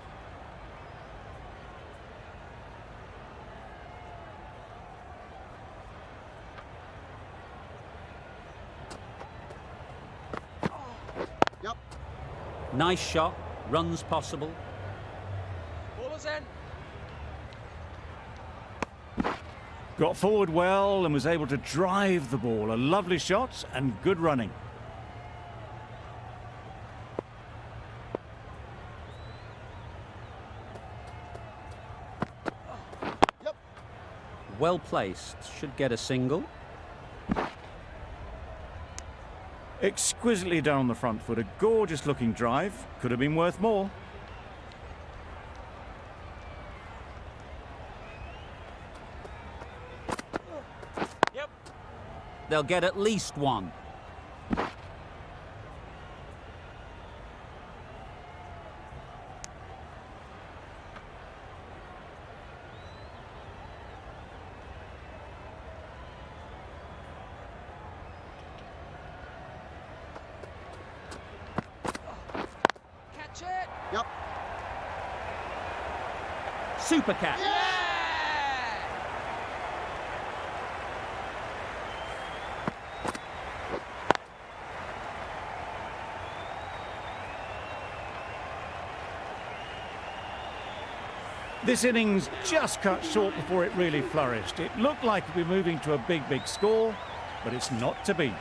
Nice shot, runs possible. Got forward well and was able to drive the ball. A lovely shot and good running. Well placed, should get a single. Exquisitely down on the front foot. A gorgeous looking drive. Could have been worth more. they'll get at least one. Catch it! Yep. Super catch. This innings just cut short before it really flourished. It looked like it'd be moving to a big score, but it's not to be.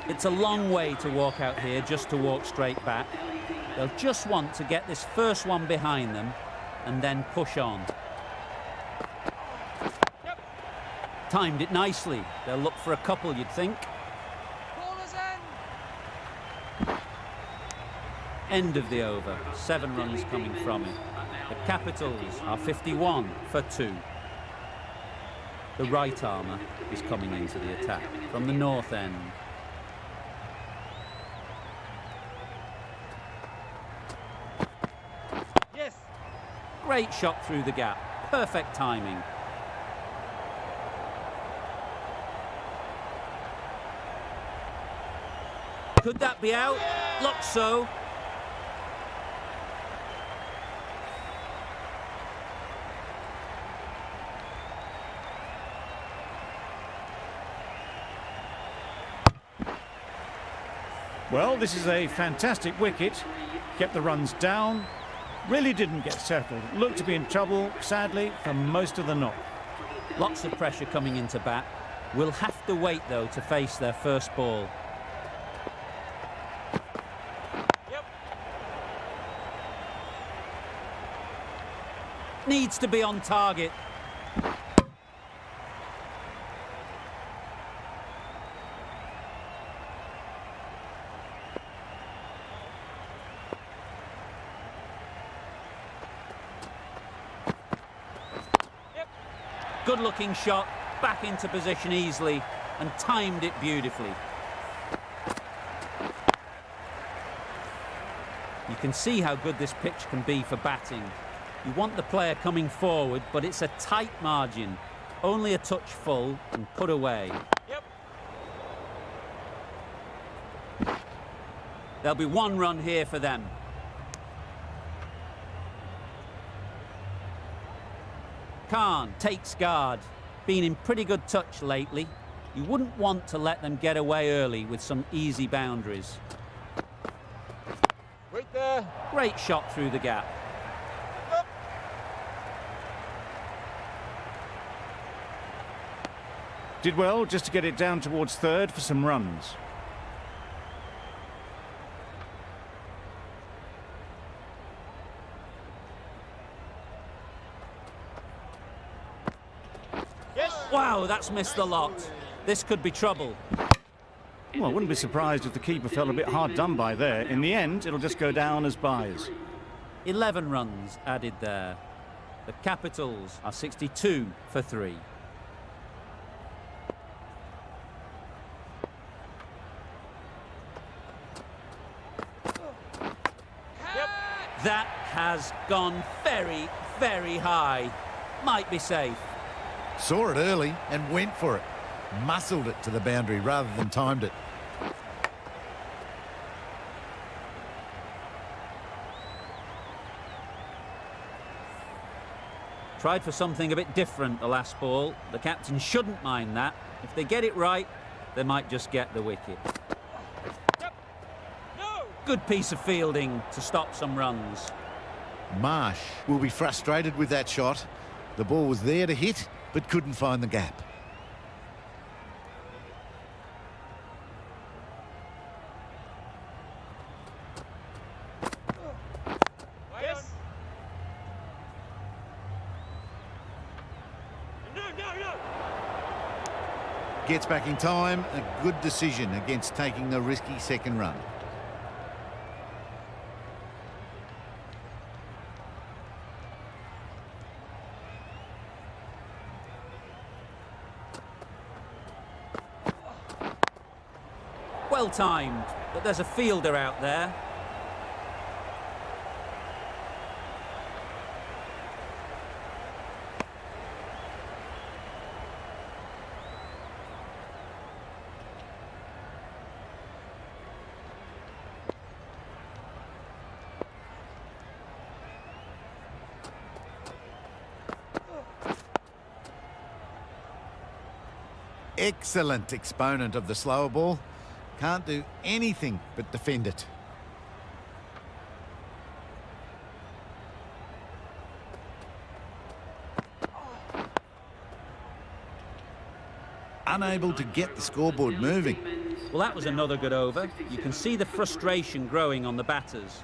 It's a long way to walk out here just to walk straight back. They'll just want to get this first one behind them and then push on. Timed it nicely. They'll look for a couple, you'd think. Ballers in! End of the over. 7 runs coming from it. The Capitals are 51 for 2. The right armour is coming into the attack from the north end. Yes. Great shot through the gap. Perfect timing. Could that be out? Looks so. Well, this is a fantastic wicket. Kept the runs down. Really didn't get settled. Looked to be in trouble, sadly, for most of the knock. Lots of pressure coming into bat. Will have to wait, though, to face their first ball. Yep. Needs to be on target. Good-looking shot, back into position easily, and timed it beautifully. You can see how good this pitch can be for batting. You want the player coming forward, but it's a tight margin. Only a touch full and put away. Yep. There'll be 1 run here for them. Khan takes guard. Been in pretty good touch lately. You wouldn't want to let them get away early with some easy boundaries. Wait there. Great shot through the gap. Up. Did well just to get it down towards third for some runs. Wow, that's missed the lot. This could be trouble. Well, I wouldn't be surprised if the keeper felt a bit hard done by there. In the end, it'll just go down as byes. 11 runs added there. The Capitals are 62 for 3. That has gone very, very high. Might be safe. Saw it early and went for it. Muscled it to the boundary rather than timed it. Tried for something a bit different the last ball. The captain shouldn't mind that. If they get it right, they might just get the wicket. Yep. No. Good piece of fielding to stop some runs. Marsh will be frustrated with that shot. The ball was there to hit, but couldn't find the gap. Yes. No. Gets back in time. A good decision against taking the risky second run. Well timed, but there's a fielder out there. Excellent exponent of the slower ball. Can't do anything but defend it. Unable to get the scoreboard moving. Well, that was another good over. You can see the frustration growing on the batters.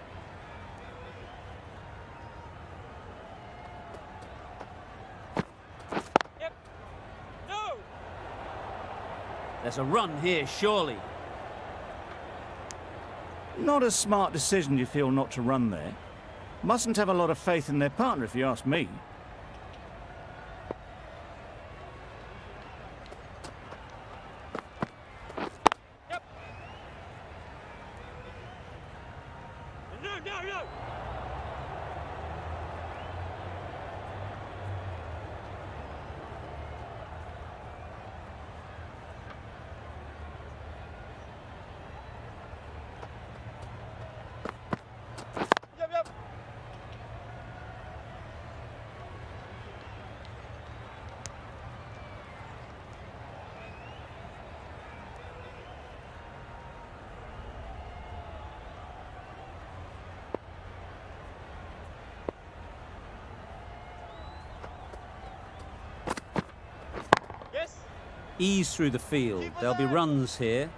Yep. No. There's a run here, surely. Not a smart decision, you feel, not to run there. Mustn't have a lot of faith in their partner, if you ask me. Yep. No, no, no. Yep, yep. Yes. Ease through the field. There'll be runs here.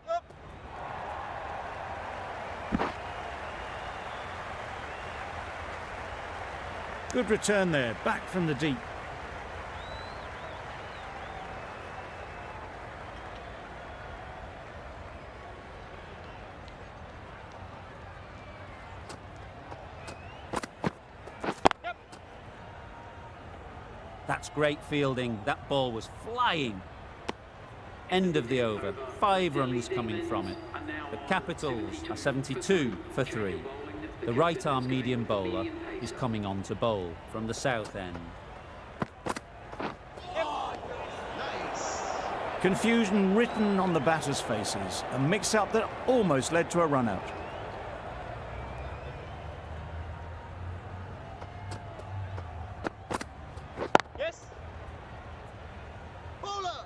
Yep. Good return there, back from the deep. Yep. That's great fielding. That ball was flying. End of the over. 5 runs coming from it. The Capitals are 72 for 3. The right-arm medium bowler is coming on to bowl from the south end. Confusion written on the batters' faces. A mix-up that almost led to a run-out. Yes. Bowler.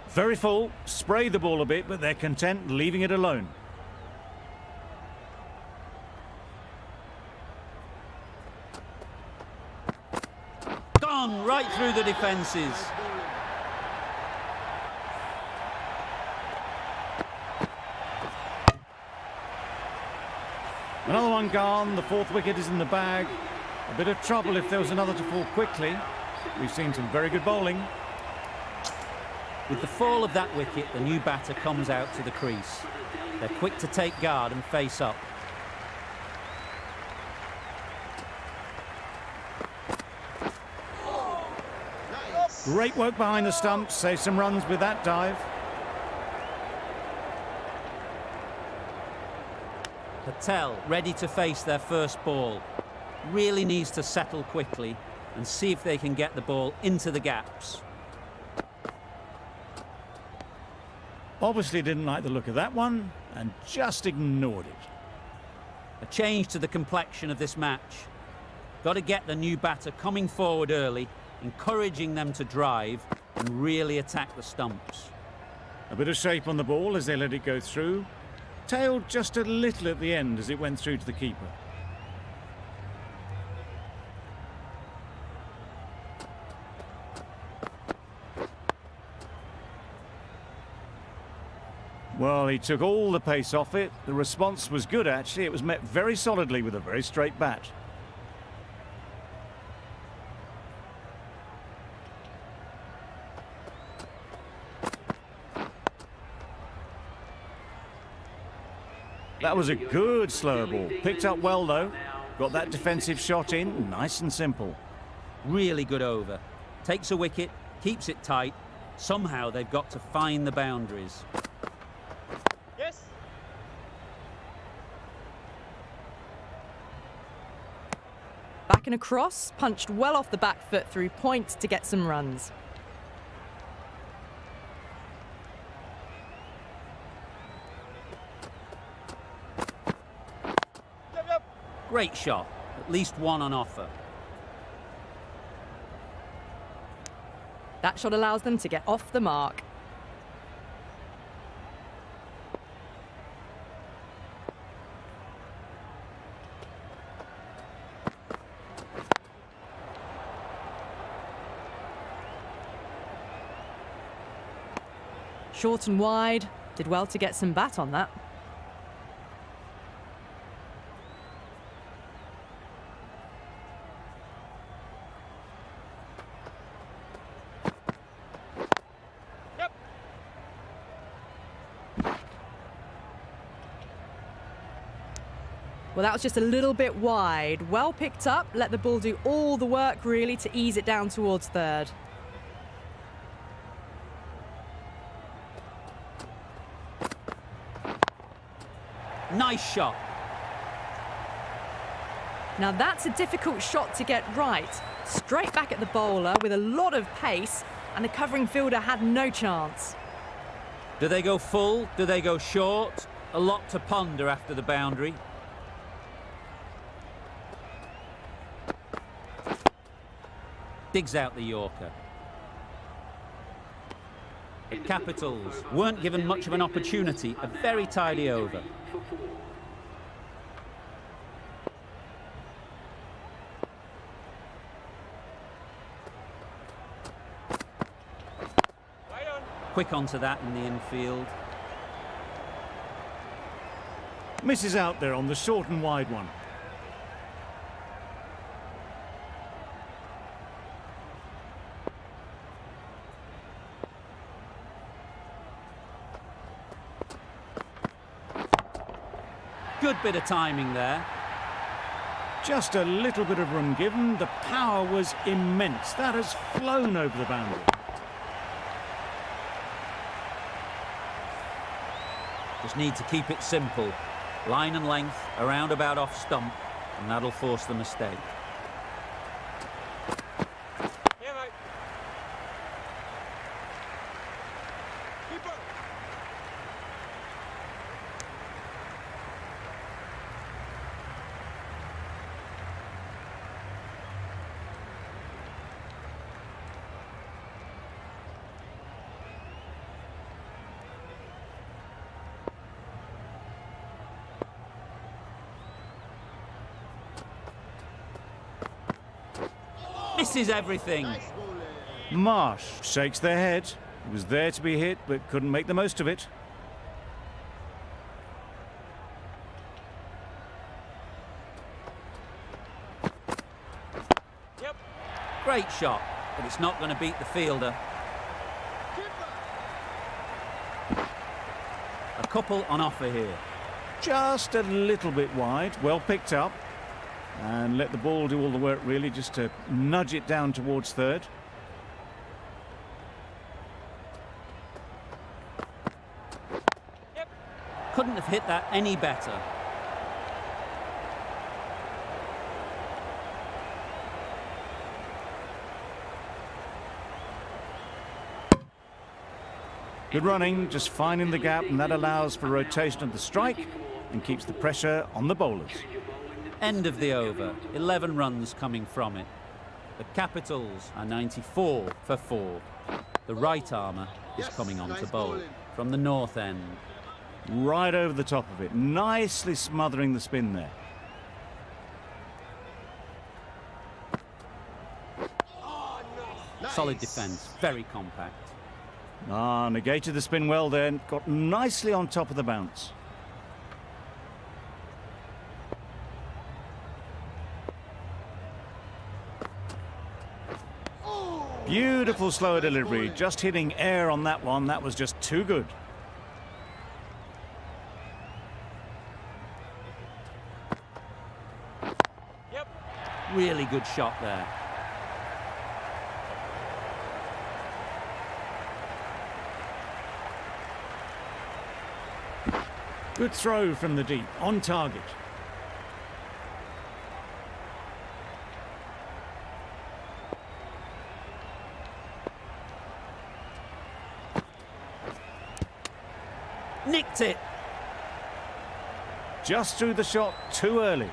Very full, spray the ball a bit, but they're content leaving it alone. Gone right through the defences. Another one gone, the 4th wicket is in the bag. A bit of trouble if there was another to fall quickly. We've seen some very good bowling. With the fall of that wicket, the new batter comes out to the crease. They're quick to take guard and face up. Great work behind the stumps, save some runs with that dive. Patel ready to face their first ball. Really needs to settle quickly and see if they can get the ball into the gaps. Obviously didn't like the look of that one and just ignored it. A change to the complexion of this match. Got to get the new batter coming forward early, encouraging them to drive and really attack the stumps. A bit of shape on the ball as they let it go through. Tailed just a little at the end as it went through to the keeper. Well, he took all the pace off it. The response was good, actually. It was met very solidly with a very straight bat. That was a good slower ball. Picked up well, though. Got that defensive shot in, nice and simple. Really good over. Takes a wicket, keeps it tight. Somehow they've got to find the boundaries. Yes. Back and across, punched well off the back foot through point to get some runs. Yep, yep. Great shot. At least one on offer. That shot allows them to get off the mark. Short and wide. Did well to get some bat on that. Yep. Well, that was just a little bit wide. Well picked up, let the ball do all the work really to ease it down towards third. Nice shot. Now that's a difficult shot to get right. Straight back at the bowler with a lot of pace, and the covering fielder had no chance. Do they go full? Do they go short? A lot to ponder after the boundary. Digs out the Yorker. The Capitals weren't given much of an opportunity. A very tidy over. Right on. Quick onto that in the infield. Misses out there on the short and wide one. Good bit of timing there. Just a little bit of room given. The power was immense. That has flown over the boundary. Just need to keep it simple. Line and length, around about off stump, and that'll force the mistake. Here, mate. Keep up. Misses everything. Marsh shakes their head. He was there to be hit, but couldn't make the most of it. Yep. Great shot, but it's not going to beat the fielder. A couple on offer here. Just a little bit wide. Well picked up. And let the ball do all the work, really, just to nudge it down towards third. Yep. Couldn't have hit that any better. Good running, just finding the gap, and that allows for rotation of the strike and keeps the pressure on the bowlers. End of the over. 11 runs coming from it. The Capitals are 94 for 4. The right armour is coming on to bowl from the north end. Right over the top of it, nicely smothering the spin there. Solid defence, very compact. Ah, negated the spin well then. Got nicely on top of the bounce. Beautiful slower delivery. Just hitting air on that one. That was just too good. Yep. Really good shot there. Good throw from the deep, on target. Nicked it. Just threw the shot too early.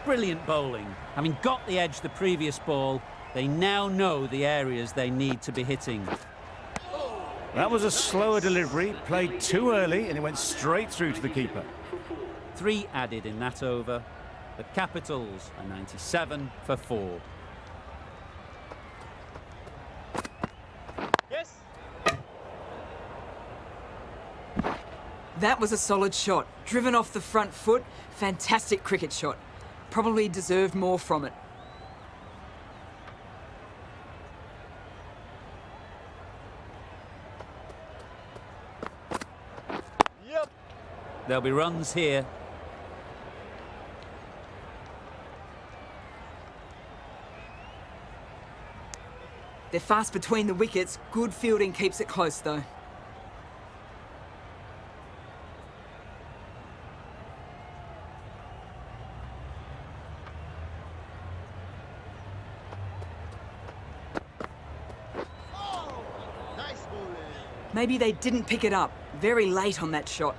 Brilliant bowling. Having got the edge the previous ball, they now know the areas they need to be hitting. That was a slower delivery, played too early, and it went straight through to the keeper. 3 added in that over. The Capitals are 97 for 4. Yes. That was a solid shot. Driven off the front foot. Fantastic cricket shot. Probably deserved more from it. Yep. There'll be runs here. They're fast between the wickets. Good fielding keeps it close though. Maybe they didn't pick it up. Very late on that shot.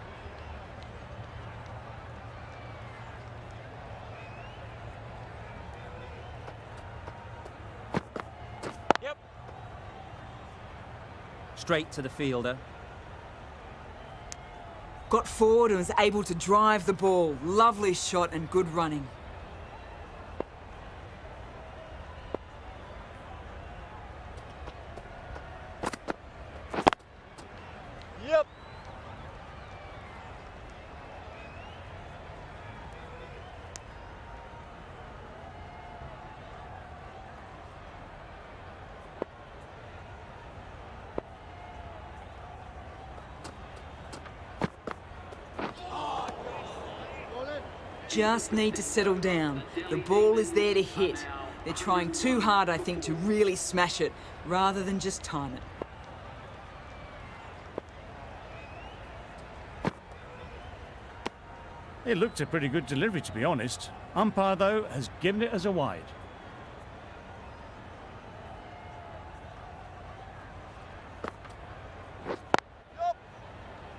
Yep. Straight to the fielder. Got forward and was able to drive the ball. Lovely shot and good running. Yep. Just need to settle down. The ball is there to hit. They're trying too hard, I think, to really smash it, rather than just time it. It looked a pretty good delivery, to be honest. Umpire, though, has given it as a wide.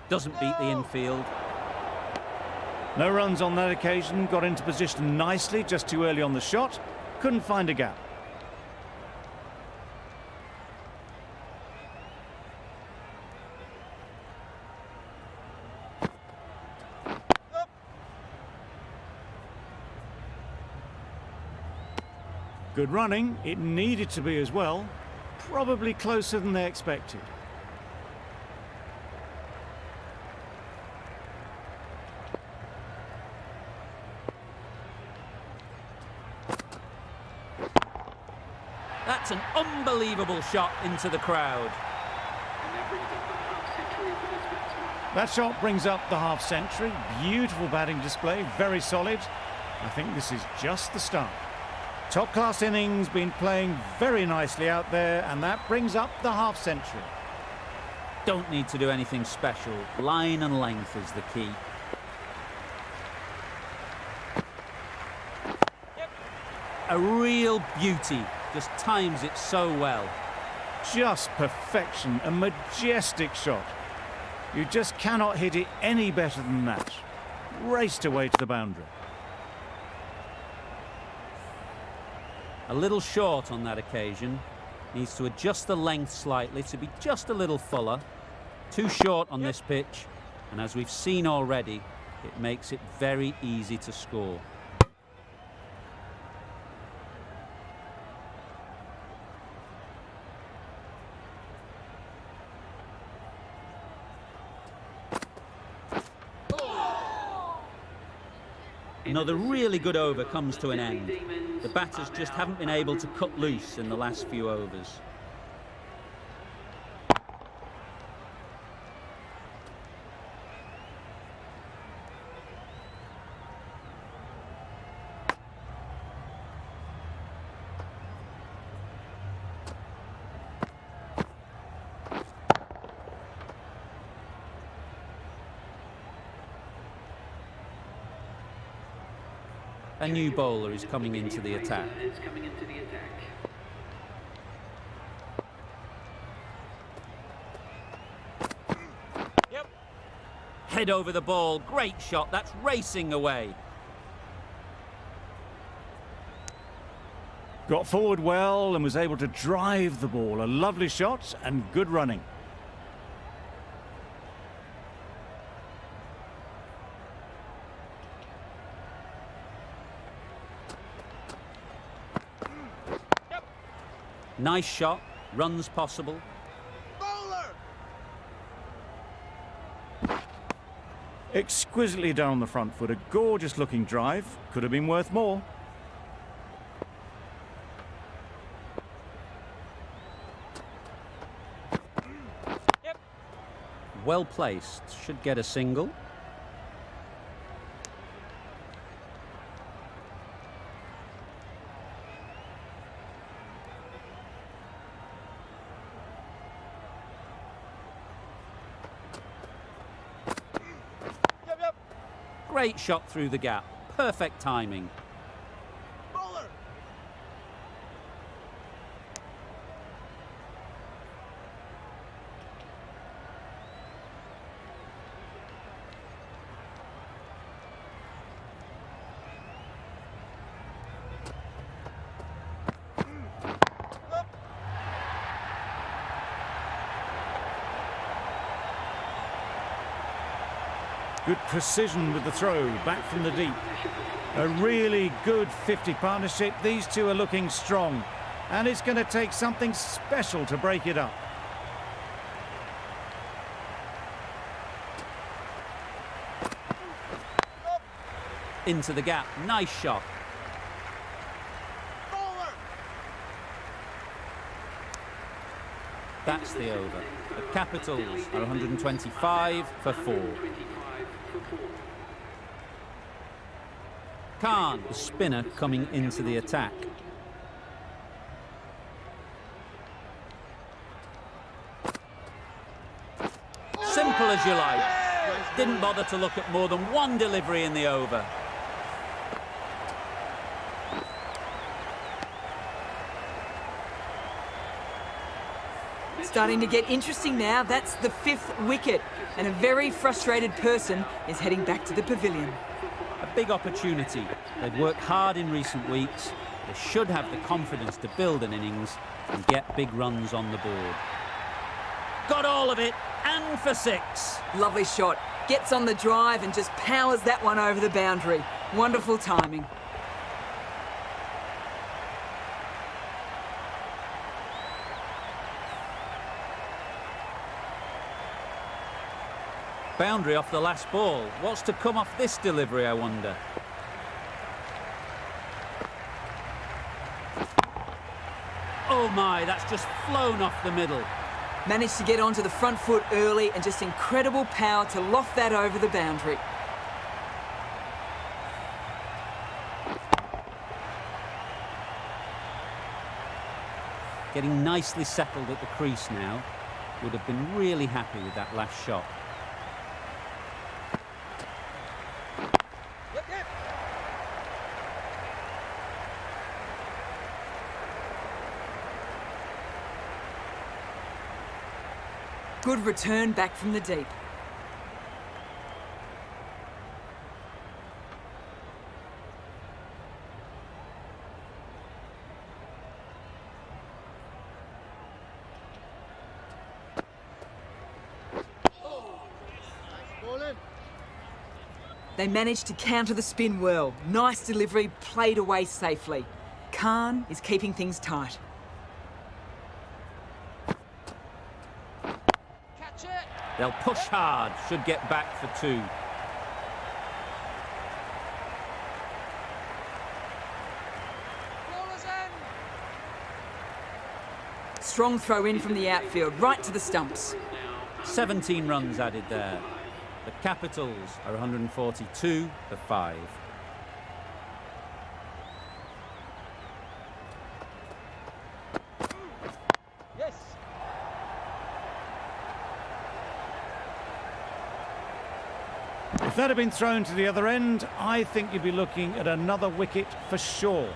Doesn't beat the infield. No runs on that occasion. Got into position nicely, just too early on the shot. Couldn't find a gap. Good running. It needed to be as well. Probably closer than they expected. That's an unbelievable shot into the crowd. That shot brings up the half century. Beautiful batting display, very solid. I think this is just the start. Top class innings, been playing very nicely out there, and that brings up the half century. Don't need to do anything special. Line and length is the key. A real beauty. Just times it so well. Just perfection, a majestic shot. You just cannot hit it any better than that. Raced away to the boundary. A little short on that occasion. Needs to adjust the length slightly to be just a little fuller. Too short on this pitch, and as we've seen already, it makes it very easy to score. Another really good over comes to an end. The batters just haven't been able to cut loose in the last few overs. A new bowler is coming into the attack. Yep. Head over the ball, great shot, that's racing away. Got forward well and was able to drive the ball. A lovely shot and good running. Nice shot, runs possible. Exquisitely done on the front foot. A gorgeous looking drive. Could have been worth more. Yep. Well placed, should get a single. Great shot through the gap. Perfect timing. Bowler. Good precision with the throw, back from the deep. A really good 50 partnership. These two are looking strong. And it's going to take something special to break it up. Into the gap, nice shot. Bowler. That's the over. The Capitals are 125 for 4. Khan, the spinner, coming into the attack. Simple as you like. Didn't bother to look at more than one delivery in the over. Starting to get interesting now. That's the 5th wicket. And a very frustrated person is heading back to the pavilion. A big opportunity. They've worked hard in recent weeks. They should have the confidence to build an innings and get big runs on the board. Got all of it, and for 6. Lovely shot. Gets on the drive and just powers that one over the boundary. Wonderful timing. Boundary off the last ball. What's to come off this delivery, I wonder? Oh my, that's just flown off the middle. Managed to get onto the front foot early and just incredible power to loft that over the boundary. Getting nicely settled at the crease now. Would have been really happy with that last shot. Good return back from the deep. They managed to counter the spin well. Nice delivery, played away safely. Khan is keeping things tight. They'll push hard, should get back for 2. strong throw in from the outfield, right to the stumps. 17 runs added there. The Capitals are 142 for 5. Yes. If that had been thrown to the other end, I think you'd be looking at another wicket for sure.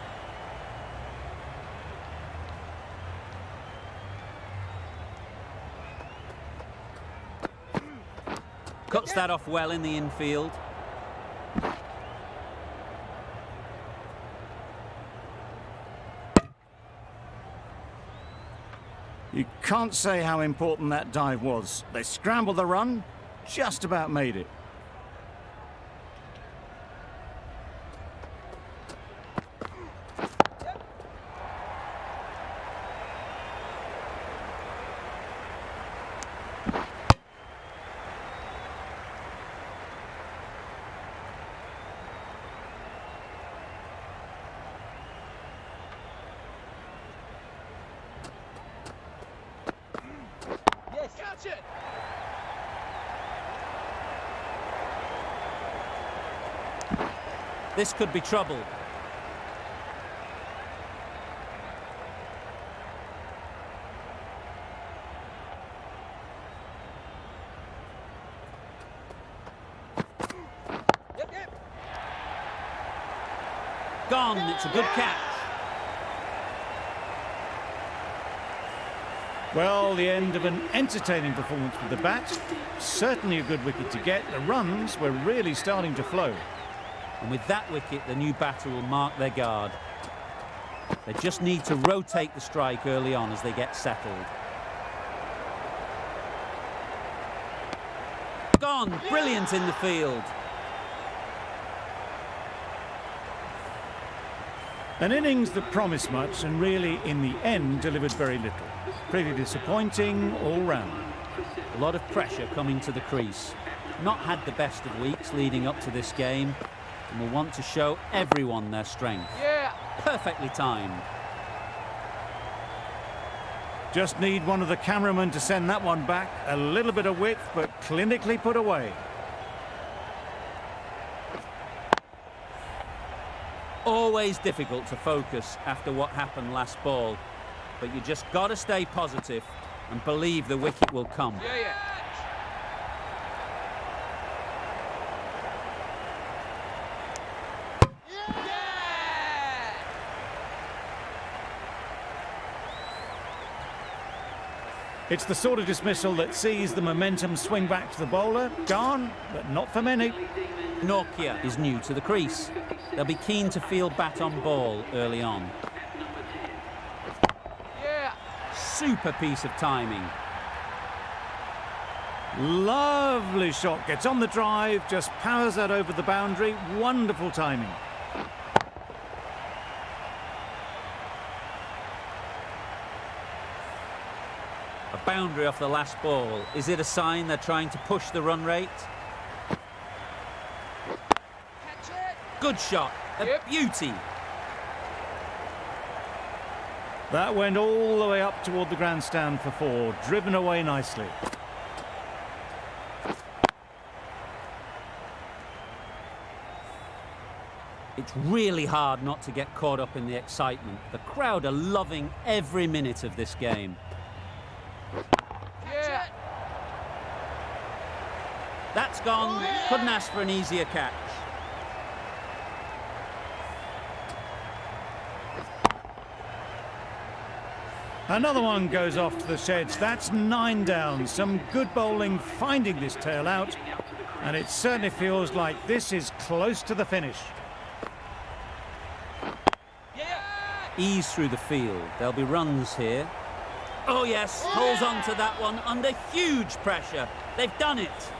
Cuts that off well in the infield. You can't say how important that dive was. They scrambled the run, just about made it. Yes. Catch it. This could be trouble. Yep, yep. Gone, it's a good catch. Well, the end of an entertaining performance with the bat. Certainly a good wicket to get. The runs were really starting to flow. And with that wicket, the new batter will mark their guard. They just need to rotate the strike early on as they get settled. Gone, brilliant in the field. An innings that promised much and really, in the end, delivered very little. Pretty disappointing all round. A lot of pressure coming to the crease. Not had the best of weeks leading up to this game, and will want to show everyone their strength. Yeah. Perfectly timed. Just need one of the cameramen to send that one back. A little bit of width, but clinically put away. Always difficult to focus after what happened last ball, but you just got to stay positive and believe the wicket will come. Yeah, yeah. It's the sort of dismissal that sees the momentum swing back to the bowler. Gone, but not for many. Nokia is new to the crease. They'll be keen to feel bat on ball early on. Yeah. Super piece of timing. Lovely shot. Gets on the drive, just powers that over the boundary. Wonderful timing. A boundary off the last ball. Is it a sign they're trying to push the run rate? Catch it. Good shot. A Yep. beauty. That went all the way up toward the grandstand for 4. Driven away nicely. It's really hard not to get caught up in the excitement. The crowd are loving every minute of this game. Yeah. That's gone. Couldn't ask for an easier catch. Another one goes off to the sheds. That's 9 down. Some good bowling finding this tail out. And it certainly feels like this is close to the finish. Yeah. Ease through the field. There'll be runs here. Oh yes, holds on to that one under huge pressure. They've done it.